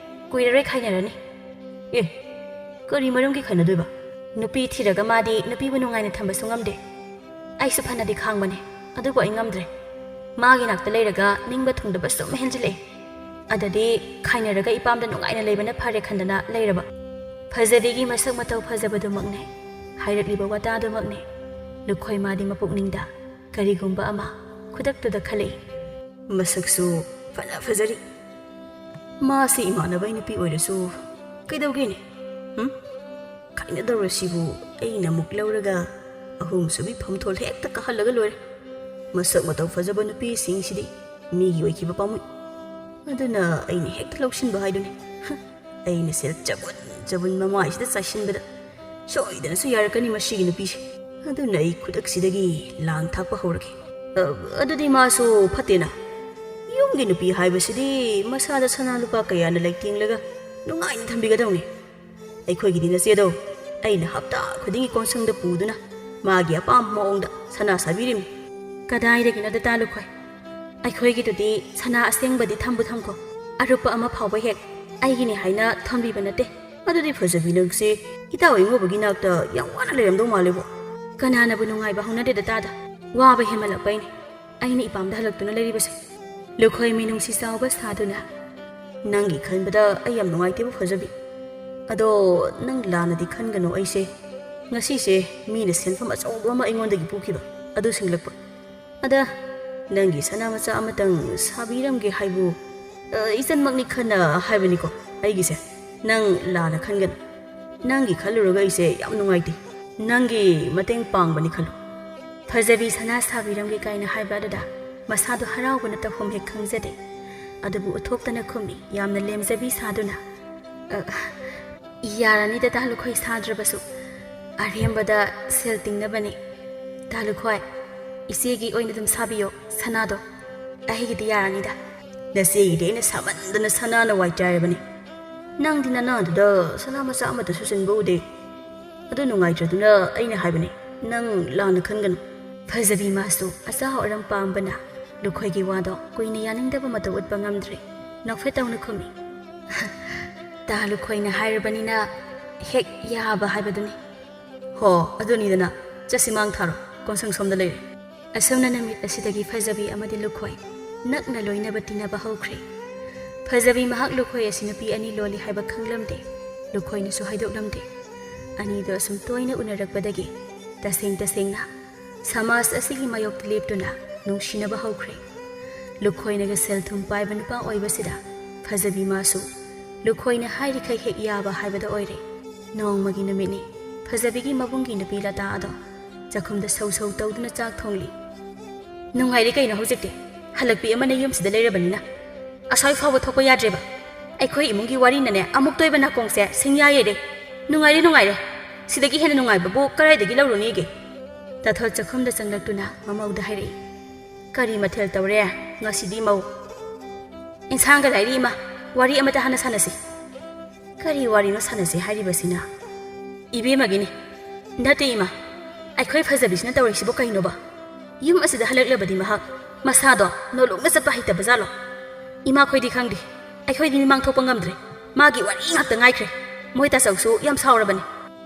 꾸이레 카이네라니 예 그리 머름기 칸나도이바 누피 티라가 마디 누피부 농아이나 탐바수 ngamde 아이수 파나디 칸바네 아두고 아이 ngamdre 마기 낙다 레이라가 닝바 통다바 좀 헨질레 ꯑꯗꯗꯤ ꯈꯥꯏꯅꯔꯒ ꯏꯄꯥꯝꯗ ꯅꯨꯡꯉꯥꯏꯅ ꯂꯩꯕꯅ ꯐꯔꯦ ꯈꯟꯗꯅ ꯂꯩꯔꯕ ꯐꯖꯕꯤꯒꯤ ꯃꯁꯛ ꯃꯇꯧ ꯐꯖꯕꯗꯨꯃꯛꯅꯦ ꯍꯥꯏꯔꯛꯂꯤꯕ ꯋꯥꯇꯥꯗꯨꯃꯛꯅꯦ ꯂꯨꯈꯣꯏ ꯃꯥꯗꯤ ꯃꯄꯨꯛꯅꯤꯡꯗ ꯀꯔꯤꯒꯨꯝꯕ ꯑꯃ ꯈꯨꯗꯛꯇꯨꯗ ꯈꯜꯂꯛꯏ ꯃꯁꯛꯁꯨ ꯐꯅ ꯐꯖꯔꯤ ꯃꯥꯁꯤ ꯏꯃꯥꯟꯅꯕꯩ ꯅꯨꯄꯤ ꯑꯣꯏꯔꯁꯨ ꯀꯩꯗꯧꯒꯦꯅꯦ ꯈꯥꯏꯅꯗꯧꯔꯁꯤꯕꯨ ꯑꯩꯅ ꯑꯃꯨꯛ ꯂꯧꯔꯒ ꯑꯍꯨꯝꯁꯨꯕꯤ ꯐꯝꯊꯣꯜ ꯍꯦꯛꯇ ꯀꯥꯍꯜꯂꯒ ꯂꯣꯏꯔꯦ ꯃꯁꯛ ꯃꯇꯧ ꯐꯖꯕ ꯅꯨꯄꯤꯁꯤꯡꯁꯤꯗꯤ ꯃꯤꯒꯤ ꯑꯣꯏꯈꯤꯕ ꯄꯥꯝꯃꯨꯏ ꯑꯗꯨꯅ ꯑꯩꯅ ꯍꯦꯛꯇ ꯂꯧꯁꯤꯟꯕ ꯍꯥꯏꯗꯨꯅꯤ ꯑꯩꯅ ꯁꯦꯜ ꯆꯕꯨꯟ ꯃꯃꯥꯏꯁꯤꯗ ꯆꯥꯏꯁꯤꯟꯕꯗ ꯁꯣꯏꯗꯅꯁꯨ ꯌꯥꯔꯛꯀꯅꯤ ꯃꯁꯤꯒꯤ ꯅꯨꯄꯤꯁꯦ ꯑꯗꯨꯅ ꯑꯩ ꯈꯨꯗꯛꯁꯤꯗꯒꯤ ꯂꯥꯡ ꯊꯥꯛꯄ ꯍꯧꯔꯒꯦ ꯑꯗꯨꯗꯤ ꯃꯥꯁꯨ ꯐꯠꯇꯦꯅ ꯌꯨꯝꯒꯤ ꯅꯨꯄꯤ ꯍꯥꯏꯕꯁꯤꯗꯤ ꯃꯁꯥꯗ ꯁꯅꯥ ꯂꯨꯄꯥ ꯀꯌꯥꯅ ꯂꯩꯇꯦꯡꯂꯒ ꯅꯨꯡꯉꯥꯏꯅ ꯊꯝꯕꯤꯒꯗꯧꯅꯤ ꯑꯩꯈꯣꯏꯒꯤꯗꯤ ꯅꯆꯦꯗꯣ ꯑꯩꯅ ꯍꯞꯇꯥ ꯈꯨꯗꯤꯡꯒꯤ ꯀꯣꯟꯁꯪꯗ ꯄꯨꯗꯨꯅ ꯃꯥꯒꯤ ꯑꯄꯥꯝꯕ ꯃꯑꯣꯡꯗ ꯁꯅꯥ ꯁꯥꯕꯤꯔꯤꯃꯤ ꯀꯗꯥꯏꯗꯒꯤꯅꯣꯗ ꯇꯥꯂꯨꯈꯣꯏ ꯑꯩꯈꯣꯏꯒꯤꯗꯨꯗꯤ ꯁꯅꯥ ꯑꯁꯦꯡꯕꯗꯤ ꯊꯝꯈꯣ ꯑꯔꯨꯞꯄ ꯑꯃ ꯐꯥꯎꯕ ꯍꯦꯛ ꯑꯩꯒꯤꯅꯤ ꯍꯥꯏꯅ ꯊꯝꯕꯤꯕ ꯅꯠꯇꯦ ꯑꯗꯨꯗꯤ ꯐꯖꯕꯤ ꯅꯪꯁꯦ ꯏꯇꯥꯎ ꯉꯣꯕꯒꯤ ꯅꯥꯛꯇ ꯌꯥꯝ ꯋꯥꯅ ꯂꯩꯔꯝꯗꯧ ꯃꯥꯜꯂꯦꯕꯣ ꯀꯅꯥꯅꯕꯨ ꯅꯨꯡꯉꯥꯏꯕ ꯍꯧꯅꯗꯦꯗ ꯇꯥꯗ ꯋꯥꯕ ꯍꯦꯟꯃꯜꯂꯛꯄꯩꯅꯦ ꯑꯩꯅ ꯏꯄꯥꯝꯗ ꯍꯜꯂꯛꯇꯨꯅ ꯂꯩꯔꯤꯕꯁꯦ ꯂꯨꯈꯣꯏ ꯃꯤꯅꯨꯡꯁꯤ ꯆꯥꯎꯕ ꯁꯥꯗꯨꯅ ꯅꯪꯒꯤ ꯈꯟꯕꯗ ꯑꯩ ꯌꯥꯝ ꯅꯨꯡꯉꯥꯏꯇꯦꯕ ꯐꯖꯕꯤ ꯑꯗꯣ ꯅꯪ ꯂꯥꯟꯅꯗꯤ ꯈꯟꯒꯅꯣ ꯑꯩꯁꯦ ꯉꯁꯤꯁꯦ ꯃꯤꯅ ꯁꯦꯟꯐꯝ ꯑꯆꯧꯕ ꯑꯃ ꯑꯩꯉꯣꯟꯗꯒꯤ ꯄꯨꯈꯤꯕ ꯑꯗꯨ ꯁꯤꯡꯂꯛꯄ ꯑꯗ ꯅꯪꯒꯤ ꯁꯅꯥ ꯃꯆꯥ ꯑꯃꯇꯪ ꯁꯥꯕꯤꯔꯝꯒꯦ ꯍꯥꯏꯕꯨ ꯏꯆꯟꯃꯛꯅꯤ ꯈꯟꯅ ꯍꯥꯏꯕꯅꯤꯀꯣ ꯑꯩꯒꯤꯁꯦ ꯅꯪ ꯂꯥꯟꯅ ꯈꯟꯒꯅꯨ ꯅꯪꯒꯤ ꯈꯜꯂꯨꯔꯒ ꯑꯩꯁꯦ ꯌꯥꯝ ꯅꯨꯡꯉꯥꯏꯇꯦ ꯅꯪꯒꯤ ꯃꯇꯦꯡ ꯄꯥꯡꯕꯅꯤ ꯈꯜꯂꯨ ꯐꯖꯕꯤ ꯁꯅꯥ ꯁꯥꯕꯤꯔꯝꯒꯦ ꯀꯥꯏꯅ ꯍꯥꯏꯕ ꯑꯗꯨꯗ ꯃꯁꯥꯗꯣ ꯍꯔꯥꯎꯕꯅ ꯇꯧꯐꯝ ꯍꯦꯛ ꯈꯪꯖꯗꯦ ꯑꯗꯨꯕꯨ ꯎꯠꯊꯣꯛꯇꯅ ꯈꯨꯝꯃꯤ ꯌꯥꯝꯅ ꯂꯦꯝꯖꯕꯤ ꯁꯥꯗꯨꯅ ꯌꯥꯔꯅꯤꯗ ꯇꯥꯂꯨꯈꯣꯏ ꯁꯥꯗ꯭ꯔꯕꯁꯨ ꯑꯔꯦꯝꯕꯗ ꯁꯦꯜ ꯇꯤꯡꯅꯕꯅꯤ ꯇꯥꯂꯨꯈꯣꯏ ꯏꯆꯦꯒꯤ ꯑꯣꯏꯅ ꯑꯗꯨꯝ ꯁꯥꯕꯤꯌꯣ ꯁꯅꯥꯗꯣ ꯑꯩꯒꯤꯗꯤ ꯌꯥꯔꯅꯤꯗ ꯅꯆꯦꯒꯤꯗꯤ ꯑꯩꯅ ꯁꯥꯃꯟꯗꯅ ꯁꯅꯥꯅ ꯋꯥꯏ ꯆꯥꯏꯔꯕꯅꯤ ꯅꯪꯗꯤ ꯅꯅꯥꯗꯨꯗ ꯁꯅꯥ ꯃꯆꯥ ꯑꯃꯠꯇꯁꯨ ꯆꯤꯟꯕ ꯎꯗꯦ ꯑꯗꯨ ꯅꯨꯡꯉꯥꯏꯇ꯭ꯔꯗꯨꯅ ꯑꯩꯅ ꯍꯥꯏꯕꯅꯤ ꯅꯪ ꯂꯥꯟꯅ ꯈꯟꯒꯅꯨ ꯐꯖꯕꯤ ꯃꯥꯁꯨ ꯑꯆꯥ ꯑꯔꯝ ꯄꯥꯝꯕꯅ ꯂꯨꯈꯣꯏꯒꯤ ꯋꯥꯗꯣ ꯀꯨꯏꯅ ꯌꯥꯅꯤꯡꯗꯕ ꯃꯇꯧ ꯎꯠꯄ ꯉꯝꯗ꯭ꯔꯦ ꯅꯣꯛꯐꯦꯠ ꯇꯧꯅ ꯈꯨꯝꯃꯤ ꯇꯥ ꯂꯨꯈꯣꯏꯅ ꯍꯥꯏꯔꯕꯅꯤꯅ ꯍꯦꯛ ꯌꯥꯕ ꯍꯥꯏꯕꯗꯨꯅꯤ ꯍꯣ ꯑꯗꯨꯅꯤꯗꯅ ꯆꯠꯁꯤ ꯃꯥꯡ ꯊꯥꯔꯣ ꯀꯣꯟꯁꯪ ꯁꯣꯝꯗ ꯂꯩꯔꯦ ꯑꯁꯨꯝꯅ ꯅꯨꯃꯤꯠ ꯑꯁꯤꯗꯒꯤ ꯐꯖꯕꯤ ꯑꯃꯗꯤ ꯂꯨꯈꯣꯏ ꯅꯛꯅ ꯂꯣꯏꯅꯕ ꯇꯤꯟꯅꯕ ꯍꯧꯈ꯭ꯔꯦ ꯐꯖꯕꯤ ꯃꯍꯥꯛ ꯂꯨꯈꯣꯏ ꯑꯁꯤ ꯅꯨꯄꯤ ꯑꯅꯤ ꯂꯣꯜꯂꯤ ꯍꯥꯏꯕ ꯈꯪꯂꯝꯗꯦ ꯂꯨꯈꯣꯏꯅꯁꯨ ꯍꯥꯏꯗꯣꯛꯂꯝꯗꯦ ꯑꯅꯤꯗꯣ ꯑꯁꯨꯝ ꯇꯣꯏꯅ ꯎꯅꯔꯛꯄꯗꯒꯤ ꯇꯁꯦꯡꯅ ꯁꯃꯥꯖ ꯑꯁꯤꯒꯤ ꯃꯥꯌꯣꯛꯇ ꯂꯦꯞꯇꯨꯅ ꯅꯨꯡꯁꯤꯅꯕ ꯍꯧꯈ꯭ꯔꯦ ꯂꯨꯈꯣꯏꯅꯒ ꯁꯦꯜ ꯊꯨꯝ ꯄꯥꯏꯕ ꯅꯨꯄꯥ ꯑꯣꯏꯕꯁꯤꯗ ꯐꯖꯕꯤ ꯃꯥꯁꯨ ꯂꯨꯈꯣꯏꯅ ꯍꯥꯏꯔꯤꯈꯩ ꯍꯦꯛ ꯌꯥꯕ ꯍꯥꯏꯕꯗꯣ ꯑꯣꯏꯔꯦ ꯅꯣꯡꯃꯒꯤ ꯅꯨꯃꯤꯠꯅꯤ ꯐꯖꯕꯤꯒꯤ ꯃꯕꯨꯡꯒꯤ ꯅꯨꯄꯤ ꯂꯇꯥ ꯑꯗꯣ ꯆꯥꯛꯈꯨꯝꯗ ꯁꯧ ꯇꯧꯗꯨꯅ ꯆꯥꯛ ꯊꯣꯡꯂꯤ ꯅꯨꯡꯉꯥꯏꯔꯤ ꯀꯩꯅꯣ ꯍꯧꯖꯤꯛꯇꯤ ꯍꯜꯂꯛꯄꯤ ꯑꯃꯅ ꯌꯨꯝꯁꯤꯗ ꯂꯩꯔꯕꯅꯤꯅ ꯑꯁ꯭ꯋꯥꯏ ꯐꯥꯎꯕ ꯊꯣꯛꯄ ꯌꯥꯗ꯭ꯔꯦꯕ ꯑꯩꯈꯣꯏ ꯏꯃꯨꯡꯒꯤ ꯋꯥꯔꯤꯅꯅꯦ ꯑꯃꯨꯛ ꯇꯣꯏꯕ ꯅꯥꯀꯣꯡꯁꯦ ꯁꯤꯡꯌꯥ ꯌꯩꯔꯦ ꯅꯨꯡꯉꯥꯏꯔꯦ ꯁꯤꯗꯒꯤ ꯍꯦꯟꯅ ꯅꯨꯡꯉꯥꯏꯕꯕꯨ ꯀꯔꯥꯏꯗꯒꯤ ꯂꯧꯔꯨꯅꯤꯒꯦ ꯇꯥꯊꯣꯠ ꯆꯥꯛꯈꯨꯝꯗ ꯆꯪꯂꯛꯇꯨꯅ ꯃꯃꯧꯗ ꯍꯥꯏꯔꯛꯏ ꯀꯔꯤ ꯃꯊꯦꯜ ꯇꯧꯔꯦ ꯉꯁꯤꯗꯤ ꯃꯧ ꯏꯟꯁꯥꯡꯒ ꯂꯥꯏꯔꯤ ꯏꯃꯥ ꯋꯥꯔꯤ ꯑꯃꯇ ꯍꯥꯟꯅ ꯁꯥꯟꯅꯁꯤ ꯀꯔꯤ ꯋꯥꯔꯤꯅꯣ ꯁꯥꯟꯅꯁꯤ ꯍꯥꯏꯔꯤꯕꯁꯤꯅ 이베마기니 나때 이마 아이코이 파자비시나 따오리시보 까이노바 윰 아시다 할락라바디 마학 마사도 노롱나 ꯆꯠꯄ ꯍꯩꯇꯕ ꯖꯥꯠꯂꯣ 이마 ꯈꯣꯏꯗꯤ ꯈꯪꯗꯦ ꯑꯩꯈꯣꯏꯗꯤ ꯃꯤꯃꯥꯡ ꯊꯣꯛꯄ ꯉꯝꯗ꯭ꯔꯦ ꯃꯥꯒꯤ ꯋꯥꯔꯤ ꯉꯥꯛꯇ ꯉꯥꯏꯈ꯭ꯔꯦ ꯃꯣꯏ ꯇꯥꯆꯧꯁꯨ ꯌꯥꯝ ꯁꯥꯎꯔꯕꯅꯤ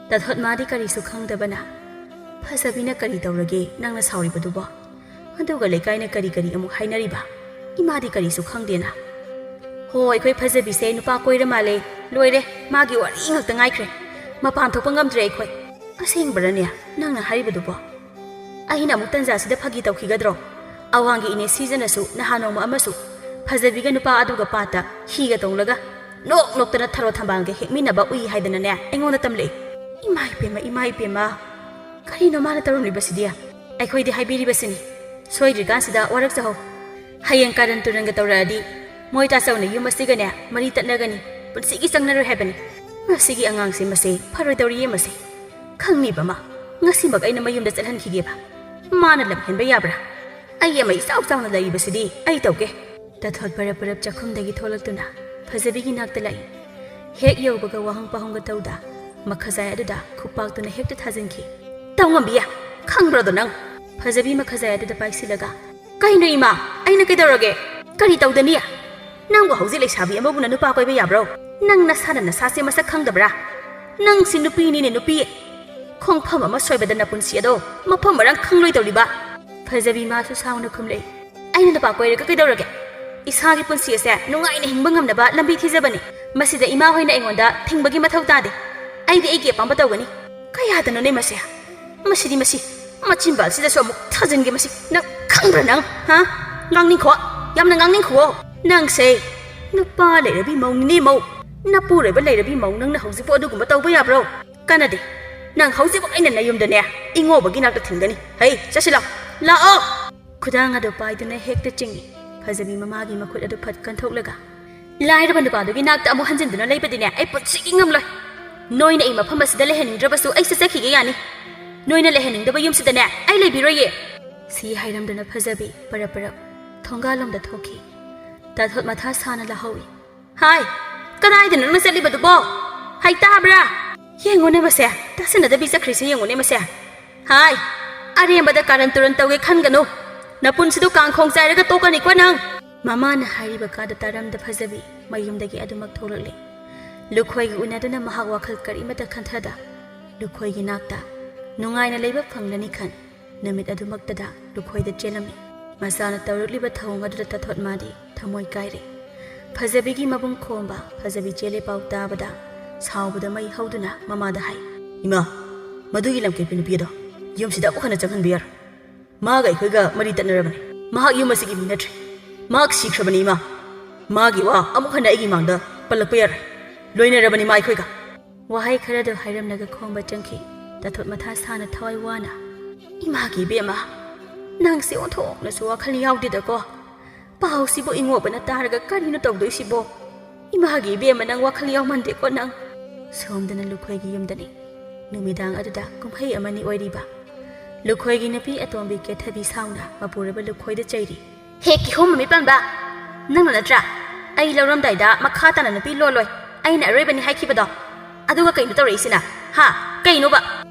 ꯇꯥꯊꯣꯠ ꯃꯥꯗꯤ ꯀꯔꯤꯁꯨ ꯈꯪꯗꯕꯅ ꯐꯖꯕꯤꯅ ꯀꯔꯤ ꯇꯧꯔꯒꯦ ꯅꯪꯅ ꯁꯥꯎꯔꯤꯕꯗꯨꯕꯣ ꯑꯗꯨꯒ ꯂꯩꯀꯥꯏꯅ ꯀꯔꯤ ꯑꯃꯨꯛ ꯍꯥꯏꯅꯔꯤꯕ 이마ꯗꯤ ꯀꯔꯤꯁꯨ ꯈꯪꯗꯦꯅ ꯍꯣ ꯑꯩꯈꯣꯏ ꯐꯖꯕꯤꯁꯦ ꯅꯨꯄꯥ ꯀꯣꯏꯔ ꯃꯥꯜꯂꯦ ꯂꯣꯏꯔꯦ ꯃꯥꯒꯤ ꯋꯥꯔꯤ ꯉꯥꯛꯇ ꯉꯥꯏꯈ꯭ꯔꯦ ꯃꯄꯥꯟ ꯊꯣꯛꯄ ꯉꯝꯗ꯭ꯔꯦ ꯑꯩꯈꯣꯏ ꯑꯁꯦꯡꯕꯔꯅꯦ ꯅꯪꯅ ꯍꯥꯏꯔꯤꯕꯗꯨꯕꯣ ꯑꯩꯅ ꯑꯃꯨꯛ ꯇꯟꯖꯥꯁꯤꯗ ꯐꯥꯒꯤ ꯇꯧꯈꯤꯒꯗ꯭ꯔꯣ ꯑꯋꯥꯡꯒꯤ ꯏꯅꯦ ꯁꯤꯖꯅꯁꯨ ꯅꯍꯥꯟ ꯅꯣꯡꯃ ꯑꯃꯁꯨ ꯐꯖꯕꯤꯒ ꯅꯨꯄꯥ ꯑꯗꯨꯒ ꯄꯥꯠꯇ ꯍꯤꯒ ꯇꯣꯡꯂꯒ ꯅꯣꯛꯇꯅ ꯊꯔꯣ ꯊꯝꯕꯥꯜꯒ ꯍꯦꯛꯃꯤꯟꯅꯕ ꯎꯏ ꯍꯥꯏꯗꯅꯅꯦ ꯑꯩꯉꯣꯟꯗ ꯇꯝꯂꯛꯏ ꯏꯃꯥ ꯏꯄꯦꯝꯃ ꯀꯔꯤꯅꯣ ꯃꯥꯅ ꯇꯧꯔꯝꯂꯤꯕꯁꯤꯗꯤ ꯑꯩꯈꯣꯏꯗꯤ ꯍꯥꯏꯕꯤꯔꯤꯕꯁꯤꯅꯤ ꯁꯣꯏꯗ꯭ꯔꯤꯀꯥꯟꯁꯤꯗ ꯋꯥꯔꯛꯆꯍꯧ ꯍꯌꯦꯡ ꯀꯥꯔꯟ ꯇꯨꯔꯟꯒ ꯇꯧꯔꯛꯑꯗꯤ ꯃꯣꯏ ꯇꯥꯆꯧꯅ ꯌꯨꯝ ꯑꯁꯤꯒꯅꯦ ꯃꯔꯤ ꯇꯠꯅꯒꯅꯤ ꯄꯨꯟꯁꯤꯒꯤ ꯆꯪꯅꯔꯣꯏ ꯍꯥꯏꯕꯅꯤ ꯃꯁꯤꯒꯤ ꯑꯉꯥꯡꯁꯦ ꯃꯁꯦ ꯐꯔꯣꯏꯗꯧꯔꯤꯌꯦ ꯃꯁꯦ ꯈꯪꯅꯤꯕ ꯃꯥ ꯉꯁꯤꯃꯛ ꯑꯩꯅ ꯃꯌꯨꯝꯗ ꯆꯠꯍꯟꯈꯤꯒꯦꯕ ꯃꯥꯅ ꯂꯝ ꯍꯦꯟꯕ ꯌꯥꯕ꯭ꯔꯥ ꯑꯩ ꯑꯃ ꯏꯆꯥꯎ ꯆꯥꯎꯅ ꯂꯩꯔꯤꯕꯁꯤꯗꯤ ꯑꯩ ꯇꯧꯒꯦ ꯇꯥꯊꯣꯠ ꯄꯔꯞ ꯆꯥꯛꯈꯨꯝꯗꯒꯤ ꯊꯣꯛꯂꯛꯇꯨꯅ ꯐꯖꯕꯤꯒꯤ ꯅꯥꯛꯇ ꯂꯥꯛꯏ ꯍꯦꯛ ꯌꯧꯕꯒ ꯋꯥꯍꯪ ꯄꯥꯍꯪꯒ ꯇꯧꯗ ꯃꯈꯖꯥꯏ ꯑꯗꯨꯗ ꯈꯨꯄꯥꯛꯇꯨꯅ ꯍꯦꯛꯇ ꯊꯥꯖꯤꯟꯈꯤ ꯇꯧꯉꯝꯕꯤꯌꯥ ꯈꯪꯕ꯭ꯔꯣꯗꯣ ꯅꯪ ꯐꯖꯕꯤ ꯃꯈꯖꯥꯏ ꯑꯗꯨꯗ ꯄꯥꯏꯁꯤꯜꯂꯒ ꯀꯩꯅꯣ ꯏꯃꯥ ꯑꯩꯅ ꯀꯩꯗꯧꯔꯒꯦ ꯀꯔꯤ ꯇꯧꯗꯅꯤ ꯅꯪꯕꯨ ꯍꯧꯖꯤꯛ ꯂꯩꯁꯥꯕꯤ ꯑꯃꯕꯨꯅ ꯅꯨꯄꯥ ꯀꯣꯏꯕ ꯌꯥꯕ꯭ꯔꯣ ꯅꯪ ꯅꯁꯥꯅ ꯅꯁꯥꯁꯦ ꯃꯁꯛ ꯈꯪꯗꯕ꯭ꯔꯥ ꯅꯪꯁꯤ ꯅꯨꯄꯤꯅꯤꯅꯦ ꯅꯨꯄꯤ ꯈꯣꯡꯐꯝ ꯑꯃ ꯁꯣꯏꯕꯗ ꯅꯄꯨꯟꯁꯤ ꯑꯗꯣ ꯃꯐꯝ ꯃꯔꯥꯡ ꯈꯪꯂꯣꯏꯗꯧꯔꯤꯕ ꯐꯖꯕꯤ ꯃꯥꯁꯨ ꯁꯥꯎꯅ ꯈꯨꯝꯂꯛꯏ ꯑꯩꯅ ꯅꯨꯄꯥ ꯀꯣꯏꯔꯒ ꯀꯩꯗꯧꯔꯒꯦ ꯏꯁꯥꯒꯤ ꯄꯨꯟꯁꯤ ꯑꯁꯦ ꯅꯨꯡꯉꯥꯏꯅ ꯍꯤꯡꯕ ꯉꯝꯅꯕ ꯂꯝꯕꯤ ꯊꯤꯖꯕꯅꯤ ꯃꯁꯤꯗ ꯏꯃꯥ ꯍꯣꯏꯅ ꯑꯩꯉꯣꯟꯗ ꯊꯤꯡꯕꯒꯤ ꯃꯊꯧ ꯇꯥꯗꯦ ꯑꯩꯗꯤ ꯑꯩꯒꯤ ꯑꯄꯥꯝꯕ ꯇꯧꯒꯅꯤ ꯀꯌꯥꯗꯅꯣꯅꯦ ꯃꯁꯤ ꯃꯆꯤꯟꯕꯥꯜꯁꯤꯗꯁꯨ ꯑꯃꯨꯛ ꯊꯥꯖꯤꯟꯒꯦ ꯃꯁꯤ ꯅꯪ ꯈꯪꯕ꯭ꯔꯥ ꯅꯪ ꯍꯥ ꯉꯥꯡꯅꯤꯡꯈꯣ ꯌꯥꯝꯅ ꯉꯥꯡꯅꯤꯡꯈꯣ ꯅꯪꯁꯦ ꯅꯨꯄꯥ ꯂꯩꯔꯕꯤ ꯃꯧꯅꯤꯅꯦ ꯃꯧ ꯅꯄꯨꯔꯣꯏꯕ ꯂꯩꯔꯕꯤ ꯃꯧ ꯅꯪꯅ ꯍꯧꯖꯤꯛꯄꯨ ꯑꯗꯨꯒꯨꯝꯕ ꯇꯧꯕ ꯌꯥꯕ꯭ꯔꯣ ꯀꯥꯟꯅꯗꯦ ꯅꯪ ꯍꯧꯖꯤꯛꯄꯨ ꯑꯩꯅ ꯅꯌꯨꯝꯗꯅꯦ ꯏꯉꯣꯕꯒꯤ ꯅꯥꯛꯇ ꯊꯤꯡꯒꯅꯤ ꯍꯩ ꯆꯠꯁꯤ ꯂꯥꯛꯑꯣ ꯈꯨꯗꯥꯡ ꯑꯗꯨ ꯄꯥꯏꯗꯨꯅ ꯍꯦꯛꯇ ꯆꯤꯡꯏ ꯐꯖꯕꯤ ꯃꯃꯥꯒꯤ ꯃꯈꯨꯠ ꯑꯗꯨ ꯐꯠ ꯀꯟꯊꯣꯛꯂꯒ ꯂꯥꯏꯔꯕ ꯅꯨꯄꯥꯗꯨꯒꯤ ꯅꯥꯛꯇ ꯑꯃꯨꯛ ꯍꯟꯖꯤꯟꯗꯨꯅ ꯂꯩꯕꯗꯤꯅꯦ ꯑꯩ ꯄꯨꯟꯁꯤꯒꯤ ꯉꯝꯂꯣꯏ ꯅꯣꯏꯅ ꯑꯩ ꯃꯐꯝ ꯑꯁꯤꯗ ꯂꯩꯍꯟꯅꯤꯡꯗ꯭ꯔꯕꯁꯨ ꯑꯩ ꯆꯠꯆꯈꯤꯒꯦ ꯌꯥꯅꯤ ꯅꯣꯏꯅ ꯂꯩꯍꯟꯅꯤꯡꯗꯕ ꯌꯨꯝꯁꯤꯗꯅꯦ ꯑꯩ ꯂꯩꯕꯤꯔꯣꯏꯌꯦ ꯁꯤ ꯍꯥꯏꯔꯝꯗꯨꯅ ꯐꯖꯕꯤ ꯄꯔꯞ ꯊꯣꯡꯒꯥꯜꯂꯣꯝꯗ ꯊꯣꯛꯈꯤ ꯇꯥꯊꯣꯠ ꯃꯊꯥ ꯁꯥꯅ ꯂꯥꯍꯧꯏ ꯍꯥꯏ ꯀꯗꯥꯏꯗꯅꯣ ꯅꯪꯅ ꯆꯠꯂꯤꯕꯗꯨꯕꯣ ꯍꯩ ꯇꯥꯕ꯭ꯔꯥ ꯌꯦꯡꯉꯨꯅꯦ ꯃꯁꯦ ꯇꯥꯁꯤꯟꯅꯗꯕꯤ ꯆꯠꯈ꯭ꯔꯤꯁꯦ ꯌꯦꯡꯉꯨꯅꯦ ꯃꯁꯦ ꯍꯥꯏ ꯑꯔꯦꯝꯕꯗ ꯀꯥꯔꯟ ꯇꯨꯔꯟ ꯇꯧꯒꯦ ꯈꯟꯒꯅꯨ ꯅꯄꯨꯟꯁꯤꯗꯨ ꯀꯥꯡꯈꯣꯡ ꯆꯥꯏꯔꯒ ꯇꯣꯛꯀꯅꯤꯀꯣ ꯅꯪ ꯃꯃꯥꯅ ꯍꯥꯏꯔꯤꯕ ꯀꯥꯗꯨ ꯇꯥꯔꯝꯗ ꯐꯖꯕꯤ ꯃꯌꯨꯝꯗꯒꯤ ꯑꯗꯨꯃꯛ ꯊꯣꯛꯂꯛꯂꯤ ꯂꯨꯈꯣꯏꯒ ꯎꯅꯗꯨꯅ ꯃꯍꯥꯛ ꯋꯥꯈꯜ ꯀꯔꯤꯃꯠꯇ ꯈꯟꯊꯗ ꯂꯨꯈꯣꯏꯒꯤ ꯅꯥꯛꯇ ꯅꯨꯡꯉꯥꯏꯅ ꯂꯩꯕ ꯐꯪꯂꯅꯤ ꯈꯟ ꯅꯨꯃꯤꯠ ꯑꯗꯨꯃꯛꯇꯗ ꯂꯨꯈꯣꯏꯗ ꯆꯦꯜꯂꯝꯃꯤ ꯃꯆꯥꯅ ꯇꯧꯔꯛꯂꯤꯕ ꯊꯧꯑꯣꯡ ꯑꯗꯨꯗ ꯇꯥꯊꯣꯠ ꯃꯥꯗꯤ ꯊꯃꯣꯏ ꯀꯥꯏꯔꯦ ꯐꯖꯕꯤꯒꯤ ꯃꯕꯨꯡ ꯈꯣꯝꯕ ꯐꯖꯕꯤ ꯆꯦꯜꯂꯦ ꯄꯥꯎ ꯇꯥꯕꯗ ꯁꯥꯎꯕꯗ ꯃꯩ ꯍꯧꯗꯨꯅ ꯃꯃꯥꯗ ꯍꯥꯏ ꯏꯃꯥ ꯃꯗꯨꯒꯤ ꯂꯝꯀꯦꯠꯄꯤ ꯅꯨꯄꯤꯗꯣ ꯌꯨꯝꯁꯤꯗ ꯑꯃꯨꯛ ꯍꯟꯅ ꯆꯪꯍꯟꯕ ꯌꯥꯔꯣꯏ ꯃꯥꯒ ꯑꯩꯈꯣꯏꯒ ꯃꯔꯤ ꯇꯠꯅꯔꯕꯅꯤ ꯃꯍꯥꯛ ꯌꯨꯝ ꯑꯁꯤꯒꯤ ꯃꯤ ꯅꯠꯇ꯭ꯔꯦ ꯃꯍꯥꯛ ꯁꯤꯈ꯭ꯔꯕꯅꯤ ꯏꯃꯥ ꯃꯥꯒꯤ ꯋꯥ ꯑꯃꯨꯛ ꯍꯟꯅ ꯑꯩꯒꯤ ꯃꯥꯡꯗ ꯄꯜꯂꯛꯄ ꯌꯥꯔꯣꯏ ꯂꯣꯏꯅꯔꯕꯅꯤ ꯃꯥ ꯑꯩꯈꯣꯏꯒ ꯋꯥꯍꯩ ꯈꯔꯗꯨ ꯍꯥꯏꯔꯝꯂꯒ ꯈꯣꯡꯕ ꯆꯪꯈꯤ ꯇꯥꯊꯣꯠ ꯃꯊꯥ ꯁꯥꯅ ꯊꯋꯥꯏ ꯋꯥꯅ ꯏꯃꯥꯒꯤ ꯏꯕꯦꯝꯃ ꯅꯪꯁꯦ ꯑꯣꯟꯊꯣꯛꯅꯁꯨ ꯋꯥꯈꯜ ꯌꯥꯎꯗꯦꯗꯀꯣ ꯄꯥꯎꯁꯤꯕꯨ ꯏꯉꯣꯕꯅ ꯇꯥꯔꯒ ꯀꯔꯤꯅꯣ ꯇꯧꯗꯣꯏꯁꯤꯕꯣ ꯏꯃꯥꯒꯤ ꯏꯕꯦꯝꯃ ꯅꯪ ꯋꯥꯈꯜ ꯌꯥꯎꯃꯟꯗꯦꯀꯣ ꯅꯪ ꯁꯣꯝꯗꯅ ꯂꯨꯈꯣꯏꯒꯤ ꯌꯨꯝꯗꯅꯤ ꯅꯨꯃꯤꯗꯥꯡ ꯑꯗꯨꯗ ꯀꯨꯝꯍꯩ ꯑꯃꯅꯤ ꯑꯣꯏꯔꯤꯕ ꯂꯨꯈꯣꯏꯒꯤ ꯅꯨꯄꯤ ꯑꯇꯣꯝꯕꯤ ꯀꯦꯊꯕꯤ ꯁꯥꯎꯅ ꯃꯄꯨꯔꯣꯏꯕ ꯂꯨꯈꯣꯏꯗ ꯆꯩꯔꯤ ꯍꯦ ꯀꯤꯍꯣꯝ ꯃꯃꯤꯠ ꯄꯥꯟꯕ ꯅꯪꯅ ꯅꯠꯇ꯭ꯔꯥ ꯑꯩ ꯂꯧꯔꯝꯗꯥꯏꯗ ꯃꯈꯥ ꯇꯥꯅ ꯅꯨꯄꯤ ꯂꯣꯜꯂꯣꯏ ꯑꯩꯅ ꯑꯔꯣꯏꯕꯅꯤ ꯍꯥꯏꯈꯤꯕꯗꯣ ꯑꯗꯨꯒ ꯀꯩꯅꯣ ꯇꯧꯔꯛꯏꯁꯤꯅ ꯍꯥ ꯀꯩꯅꯣꯕ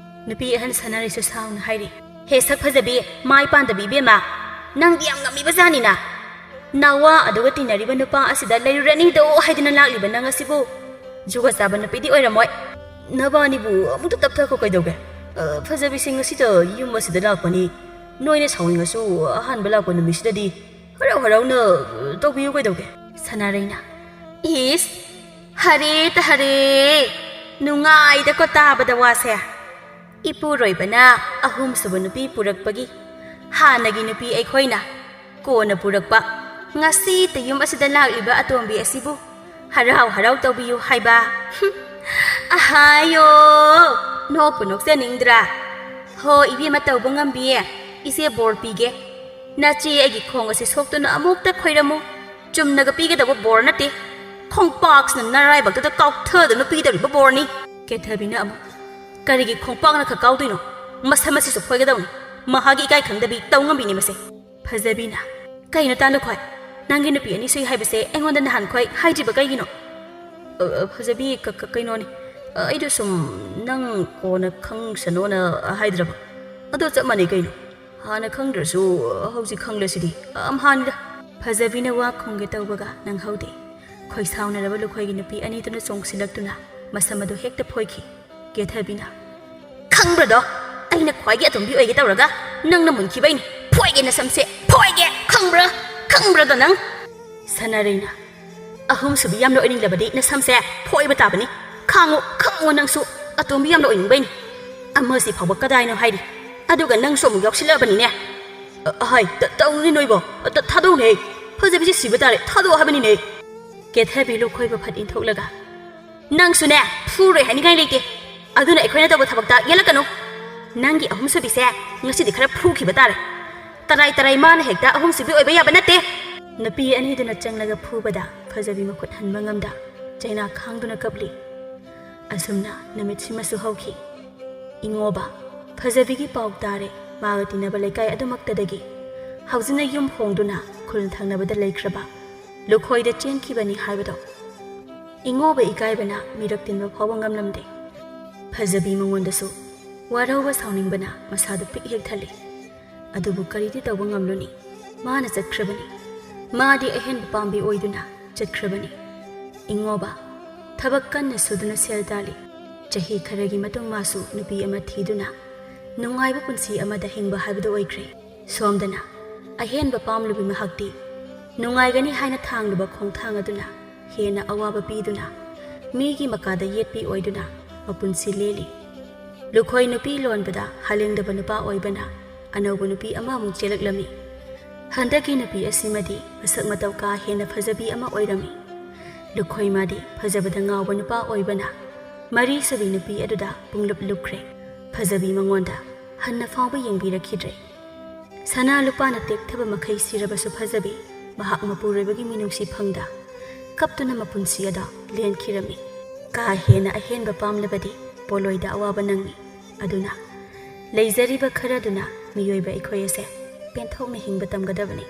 ꯅꯨꯄꯤ ꯑꯍꯟ ꯁꯥꯟꯅꯔꯤꯁꯨ ꯁꯥꯎꯅ ꯍꯥꯏꯔꯤ ꯍꯦ ꯁꯛ ꯐꯖꯕꯤ ꯃꯥꯏ ꯄꯥꯟꯗꯕꯤ ꯏꯕꯦꯝꯃ ꯅꯪꯗꯤ ꯌꯥꯝ ꯉꯝꯃꯤꯕꯖꯥꯅꯤꯅ ꯅꯋꯥ ꯑꯗꯨꯒ ꯇꯤꯟꯅꯔꯤꯕ ꯅꯨꯄꯥ ꯑꯁꯤꯗ ꯂꯩꯔꯨꯔꯅꯤꯗꯣ ꯍꯥꯏꯗꯨꯅ ꯂꯥꯛꯂꯤꯕ ꯅꯪ ꯑꯁꯤꯕꯨ ꯖꯨꯒꯣꯠ ꯆꯥꯕ ꯅꯨꯄꯤꯗꯤ ꯑꯣꯏꯔꯝꯃꯣꯏ ꯅꯕꯥꯅꯤꯕꯨ ꯑꯃꯨꯛꯇ ꯇꯞꯊꯈꯣ ꯀꯩꯗꯧꯒꯦ ꯐꯖꯕꯤꯁꯤꯡ ꯑꯁꯤꯗ ꯌꯨꯝ ꯑꯁꯤꯗ ꯂꯥꯛꯄꯅꯤ ꯅꯣꯏꯅ ꯁꯥꯎꯅꯤꯡꯉꯁꯨ ꯑꯍꯥꯟꯕ ꯂꯥꯛꯄ ꯅꯨꯃꯤꯠꯁꯤꯗꯗꯤ ꯍꯔꯥꯎ ꯍꯔꯥꯎꯅ ꯇꯧꯕꯤꯌꯨ ꯀꯩꯗꯧꯒꯦ ꯁꯅꯥꯔꯩꯅ ꯏꯁ ꯍꯔꯦ ꯇ ꯍꯔꯦ ꯅꯨꯡꯉꯥꯏꯗꯀꯣ ꯇꯥꯕꯗ ꯋꯥꯁꯦ ꯏꯄꯨꯔꯣꯏꯕꯅ ꯑꯍꯨꯝꯁꯨꯕ ꯅꯨꯄꯤ ꯄꯨꯔꯛꯄꯒꯤ ꯍꯥꯟꯅꯒꯤ ꯅꯨꯄꯤ ꯑꯩꯈꯣꯏꯅ ꯀꯣꯟꯅ ꯄꯨꯔꯛꯄ ꯉꯁꯤꯇ ꯌꯨꯝ ꯑꯁꯤꯗ ꯂꯥꯛꯂꯤꯕ ꯑꯇꯣꯝꯕꯤ ꯑꯁꯤꯕꯨ ꯍꯔꯥꯎ ꯍꯔꯥꯎ ꯇꯧꯕꯤꯌꯨ ꯍꯥꯏꯕ ꯑꯍꯥꯌꯣ ꯅꯣꯛꯄꯨ ꯅꯣꯛꯆꯅꯤꯡꯗ꯭ꯔꯥ ꯍꯣ ꯏꯕꯦꯝꯃ ꯇꯧꯕ ꯉꯝꯕꯤꯌꯦ ꯏꯆꯦ ꯕꯣꯔ ꯄꯤꯒꯦ ꯅꯆꯦ ꯑꯩꯒꯤ ꯈꯣꯡ ꯑꯁꯤ ꯁꯣꯛꯇꯨꯅ ꯑꯃꯨꯛꯇ ꯈꯣꯏꯔꯝꯃꯨ ꯆꯨꯝꯅꯒ ꯄꯤꯒꯗꯕ ꯕꯣꯔ ꯅꯠꯇꯦ ꯈꯣꯡꯄꯥꯛꯁꯤꯅ ꯅꯔꯥꯏꯕꯛꯇꯨꯗ ꯀꯥꯎꯊꯗꯨꯅ ꯄꯤꯗꯧꯔꯤꯕ ꯕꯣꯔꯅꯤ ꯀꯦꯊꯕꯤꯅ ꯑꯃꯨꯛ ꯀꯔꯤꯒꯤ ꯈꯣꯡꯄꯥꯛꯅ ꯈꯛ ꯀꯥꯎꯗꯣꯏꯅꯣ ꯃꯁꯝ ꯑꯁꯤꯁꯨ ꯐꯣꯏꯒꯗꯧꯅꯤ ꯃꯍꯥꯛꯀꯤ ꯏꯀꯥꯏ ꯈꯪꯗꯕꯤ ꯇꯧ ꯉꯝꯕꯤꯅꯤ ꯃꯁꯦ ꯐꯖꯕꯤꯅ ꯀꯩꯅꯣ ꯇꯥꯂꯨꯈꯣꯏ ꯅꯪꯒꯤ ꯅꯨꯄꯤ ꯑꯅꯤ ꯁꯨꯏ ꯍꯥꯏꯕꯁꯦ ꯑꯩꯉꯣꯟꯗ ꯅꯍꯥꯟꯈꯣꯏ ꯍꯥꯏꯗ꯭ꯔꯤꯕ ꯀꯩꯒꯤꯅꯣ ꯐꯖꯕꯤ ꯀꯩꯅꯣꯅꯤ ꯑꯩꯗꯣ ꯁꯨꯝ ꯅꯪ ꯀꯣꯟꯅ ꯈꯪꯁꯅꯣꯅ ꯍꯥꯏꯗ꯭ꯔꯕ ꯑꯗꯣ ꯆꯞ ꯃꯥꯟꯅꯩ ꯀꯩꯅꯣ ꯍꯥꯟꯅ ꯈꯪꯗ꯭ꯔꯁꯨ ꯍꯧꯖꯤꯛ ꯈꯪꯂꯁꯤꯗꯤ ꯍꯥꯟꯅꯤꯗ ꯐꯖꯕꯤꯅ ꯋꯥ ꯈꯣꯡꯒꯦ ꯇꯧꯕꯒ ꯅꯪꯍꯧꯗꯦ ꯈꯣꯏꯁꯥꯎꯅꯔꯕ ꯂꯨꯈꯣꯏꯒꯤ ꯅꯨꯄꯤ ꯑꯅꯤꯗꯨꯅ ꯆꯣꯡꯁꯤꯜꯂꯛꯇꯨꯅ ꯃꯁꯝ ꯑꯗꯨ ꯍꯦꯛꯇ ꯐꯣꯏꯈꯤ ꯀꯦꯊꯕꯤꯅ ꯈꯪꯕ꯭ꯔꯗꯣ ꯑꯩꯅ ꯈ꯭ꯋꯥꯏꯒꯤ ꯑꯇꯣꯝꯕꯤ ꯑꯣꯏꯒꯦ ꯇꯧꯔꯒ ꯅꯪꯅ ꯃꯨꯟꯈꯤꯕꯩꯅꯤ ꯐꯣꯏꯒꯦ ꯅꯁꯝꯁꯦ ꯐꯣꯏꯒꯦ ꯈꯪꯕ꯭ꯔꯗꯣ ꯅꯪ ꯁꯅꯥꯔꯩꯅ ꯑꯍꯨꯝꯁꯨꯕꯤ ꯌꯥꯝꯅ ꯑꯣꯏꯅꯤꯡꯂꯕꯗꯤ ꯅꯁꯝꯁꯦ ꯐꯣꯏꯕ ꯇꯥꯕꯅꯤ ꯈꯪꯉꯨ ꯅꯪꯁꯨ ꯑꯇꯣꯝꯕꯤ ꯌꯥꯝꯅ ꯑꯣꯏꯅꯤꯡꯕꯩꯅꯤ ꯑꯃꯁꯤ ꯐꯥꯎꯕ ꯀꯗꯥꯏꯅꯣ ꯍꯥꯏꯔꯤ ꯑꯗꯨꯒ ꯅꯪꯁꯨ ꯑꯃꯨꯛ ꯌꯥꯎꯁꯤꯜꯂꯛꯑꯕꯅꯤꯅꯦ ꯍꯥꯏ ꯇꯧꯅꯤ ꯅꯣꯏꯕꯣ ꯊꯥꯗꯧꯅꯦ ꯐꯖꯕꯤꯁꯤ ꯁꯤꯕ ꯇꯥꯔꯦ ꯊꯥꯗꯣꯛꯑꯣ ꯍꯥꯏꯕꯅꯤꯅꯦ ꯀꯦꯊꯕꯤ ꯂꯨꯈꯣꯏꯕ ꯐꯠ ꯏꯟꯊꯣꯛꯂꯒ ꯅꯪꯁꯨꯅꯦ ꯐꯨꯔꯣꯏ ꯍꯥꯏꯅꯤꯡꯉꯥꯏ ꯂꯩꯇꯦ ꯑꯗꯨꯅ ꯑꯩꯈꯣꯏꯅ ꯇꯧꯕ ꯊꯕꯛꯇ ꯌꯦꯜꯂꯛꯀꯅꯨ ꯅꯪꯒꯤ ꯑꯍꯨꯝꯁꯨꯕꯤꯁꯦ ꯉꯁꯤꯗꯤ ꯈꯔ ꯐꯨꯈꯤꯕ ꯇꯥꯔꯦ ꯇꯔꯥꯏ ꯃꯥꯅ ꯍꯦꯛꯇ ꯑꯍꯨꯝꯁꯨꯕꯤ ꯑꯣꯏꯕ ꯌꯥꯕ ꯅꯠꯇꯦ ꯅꯨꯄꯤ ꯑꯅꯤꯗꯨꯅ ꯆꯪꯂꯒ ꯐꯨꯕꯗ ꯐꯖꯕꯤ ꯃꯈꯨꯠ ꯍꯟꯕ ꯉꯝꯗ ꯆꯩꯅꯥ ꯈꯥꯡꯗꯨꯅ ꯀꯞꯂꯤ ꯑꯁꯨꯝꯅ ꯅꯨꯃꯤꯠꯁꯤꯃꯁꯨ ꯍꯧꯈꯤ ꯏꯉꯣꯕ ꯐꯖꯕꯤꯒꯤ ꯄꯥꯎ ꯇꯥꯔꯦ ꯃꯥꯒ ꯇꯤꯟꯅꯕ ꯂꯩꯀꯥꯏ ꯑꯗꯨꯃꯛꯇꯗꯒꯤ ꯍꯧꯖꯤꯛꯅ ꯌꯨꯝ ꯍꯣꯡꯗꯨꯅ ꯈꯨꯜ ꯊꯪꯅꯕꯗ ꯂꯩꯈ꯭ꯔꯕ ꯂꯨꯈꯣꯏꯗ ꯆꯦꯟꯈꯤꯕꯅꯤ ꯍꯥꯏꯕꯗꯣ ꯏꯉꯣꯕ ꯏꯀꯥꯏꯕꯅ ꯃꯤꯔꯛ ꯇꯤꯟꯕ ꯐꯥꯎꯕ ꯉꯝꯂꯝꯗꯦ ꯐꯖꯕꯤ ꯃꯉꯣꯟꯗꯁꯨ ꯋꯥꯔꯧꯕ ꯁꯥꯎꯅꯤꯡꯕꯅ ꯃꯁꯥꯗꯨ ꯄꯤꯛ ꯍꯦꯛ ꯊꯜꯂꯤ ꯑꯗꯨꯕꯨ ꯀꯔꯤꯗꯤ ꯇꯧꯕ ꯉꯝꯂꯨꯅꯤ ꯃꯥꯅ ꯆꯠꯈ꯭ꯔꯕꯅꯤ ꯃꯥꯗꯤ ꯑꯍꯦꯟꯕ ꯄꯥꯝꯕꯤ ꯑꯣꯏꯗꯨꯅ ꯆꯠꯈ꯭ꯔꯕꯅꯤ ꯏꯉꯣꯕ ꯊꯕꯛ ꯀꯟꯅ ꯁꯨꯗꯨꯅ ꯁꯦꯜ ꯇꯥꯜꯂꯤ ꯆꯍꯤ ꯈꯔꯒꯤ ꯃꯇꯨꯡ ꯃꯥꯁꯨ ꯅꯨꯄꯤ ꯑꯃ ꯊꯤꯗꯨꯅ ꯅꯨꯡꯉꯥꯏꯕ ꯄꯨꯟꯁꯤ ꯑꯃꯗ ꯍꯤꯡꯕ ꯍꯥꯏꯕꯗꯨ ꯑꯣꯏꯈ꯭ꯔꯦ ꯁꯣꯝꯗꯅ ꯑꯍꯦꯟꯕ ꯄꯥꯝꯂꯨꯕꯤ ꯃꯍꯥꯛꯇꯤ ꯅꯨꯡꯉꯥꯏꯒꯅꯤ ꯍꯥꯏꯅ ꯊꯥꯡꯂꯨꯕ ꯈꯣꯡꯊꯥꯡ ꯑꯗꯨꯅ ꯍꯦꯟꯅ ꯑꯋꯥꯕ ꯄꯤꯗꯨꯅ ꯃꯤꯒꯤ ꯃꯀꯥꯗ ꯌꯦꯠꯄꯤ ꯑꯣꯏꯗꯨꯅ ꯃꯄꯨꯟꯁꯤ ꯂꯦꯜꯂꯤ꯫ ꯂꯨꯈꯣꯏ ꯅꯨꯄꯤ ꯂꯣꯟꯕꯗ ꯍꯥꯂꯦꯡꯗꯕ ꯅꯨꯄꯥ ꯑꯣꯏꯕꯅ ꯑꯅꯧꯕ ꯅꯨꯄꯤ ꯑꯃꯃꯨꯛ ꯆꯦꯜꯂꯛꯂꯝꯃꯤ꯫ ꯍꯟꯗꯛꯀꯤ ꯅꯨꯄꯤ ꯑꯁꯤꯃꯗꯤ ꯃꯁꯛ ꯃꯇꯧ ꯀꯥ ꯍꯦꯟꯅ ꯐꯖꯕꯤ ꯑꯃ ꯑꯣꯏꯔꯝꯃꯤ꯫ ꯂꯨꯈꯣꯏ ꯃꯥꯗꯤ ꯐꯖꯕꯗ ꯉꯥꯎꯕ ꯅꯨꯄꯥ ꯑꯣꯏꯕꯅ ꯃꯔꯤ ꯁꯨꯕꯤ ꯅꯨꯄꯤ ꯑꯗꯨꯗ ꯄꯨꯡꯂꯨꯞ ꯂꯨꯞꯈ꯭ꯔꯦ꯫ ꯐꯖꯕꯤ ꯃꯉꯣꯟꯗ ꯍꯟꯅ ꯐꯥꯎꯕ ꯌꯦꯡꯕꯤꯔꯛꯈꯤꯗ꯭ꯔꯦ꯫ ꯁꯅꯥ ꯂꯨꯄꯥꯅ ꯇꯦꯛꯊꯕ ꯃꯈꯩ ꯁꯤꯔꯕꯁꯨ ꯐꯖꯕꯤ ꯃꯍꯥꯛ ꯃꯄꯨꯔꯣꯏꯕꯒꯤ ꯃꯤꯅꯨꯡꯁꯤ ꯐꯪꯗ ꯀꯞꯇꯨꯅ ꯃꯄꯨꯟꯁꯤ ꯑꯗꯣ ꯂꯦꯟꯈꯤꯔꯝꯃꯤ꯫ ꯀꯥ ꯍꯦꯟꯅ ꯑꯍꯦꯟꯕ ꯄꯥꯝꯂꯕꯗꯤ ꯄꯣꯂꯣꯏꯗ ꯑꯋꯥꯕ ꯅꯪꯉꯤ꯫ ꯑꯗꯨꯅ ꯂꯩꯖꯔꯤꯕ ꯈꯔꯗꯨꯅ ꯃꯤꯑꯣꯏꯕ ꯑꯩꯈꯣꯏ ꯑꯁꯦ ꯄꯦꯟꯊꯣꯛꯅ ꯍꯤꯡꯕ ꯇꯝꯒꯗꯕꯅꯤ꯫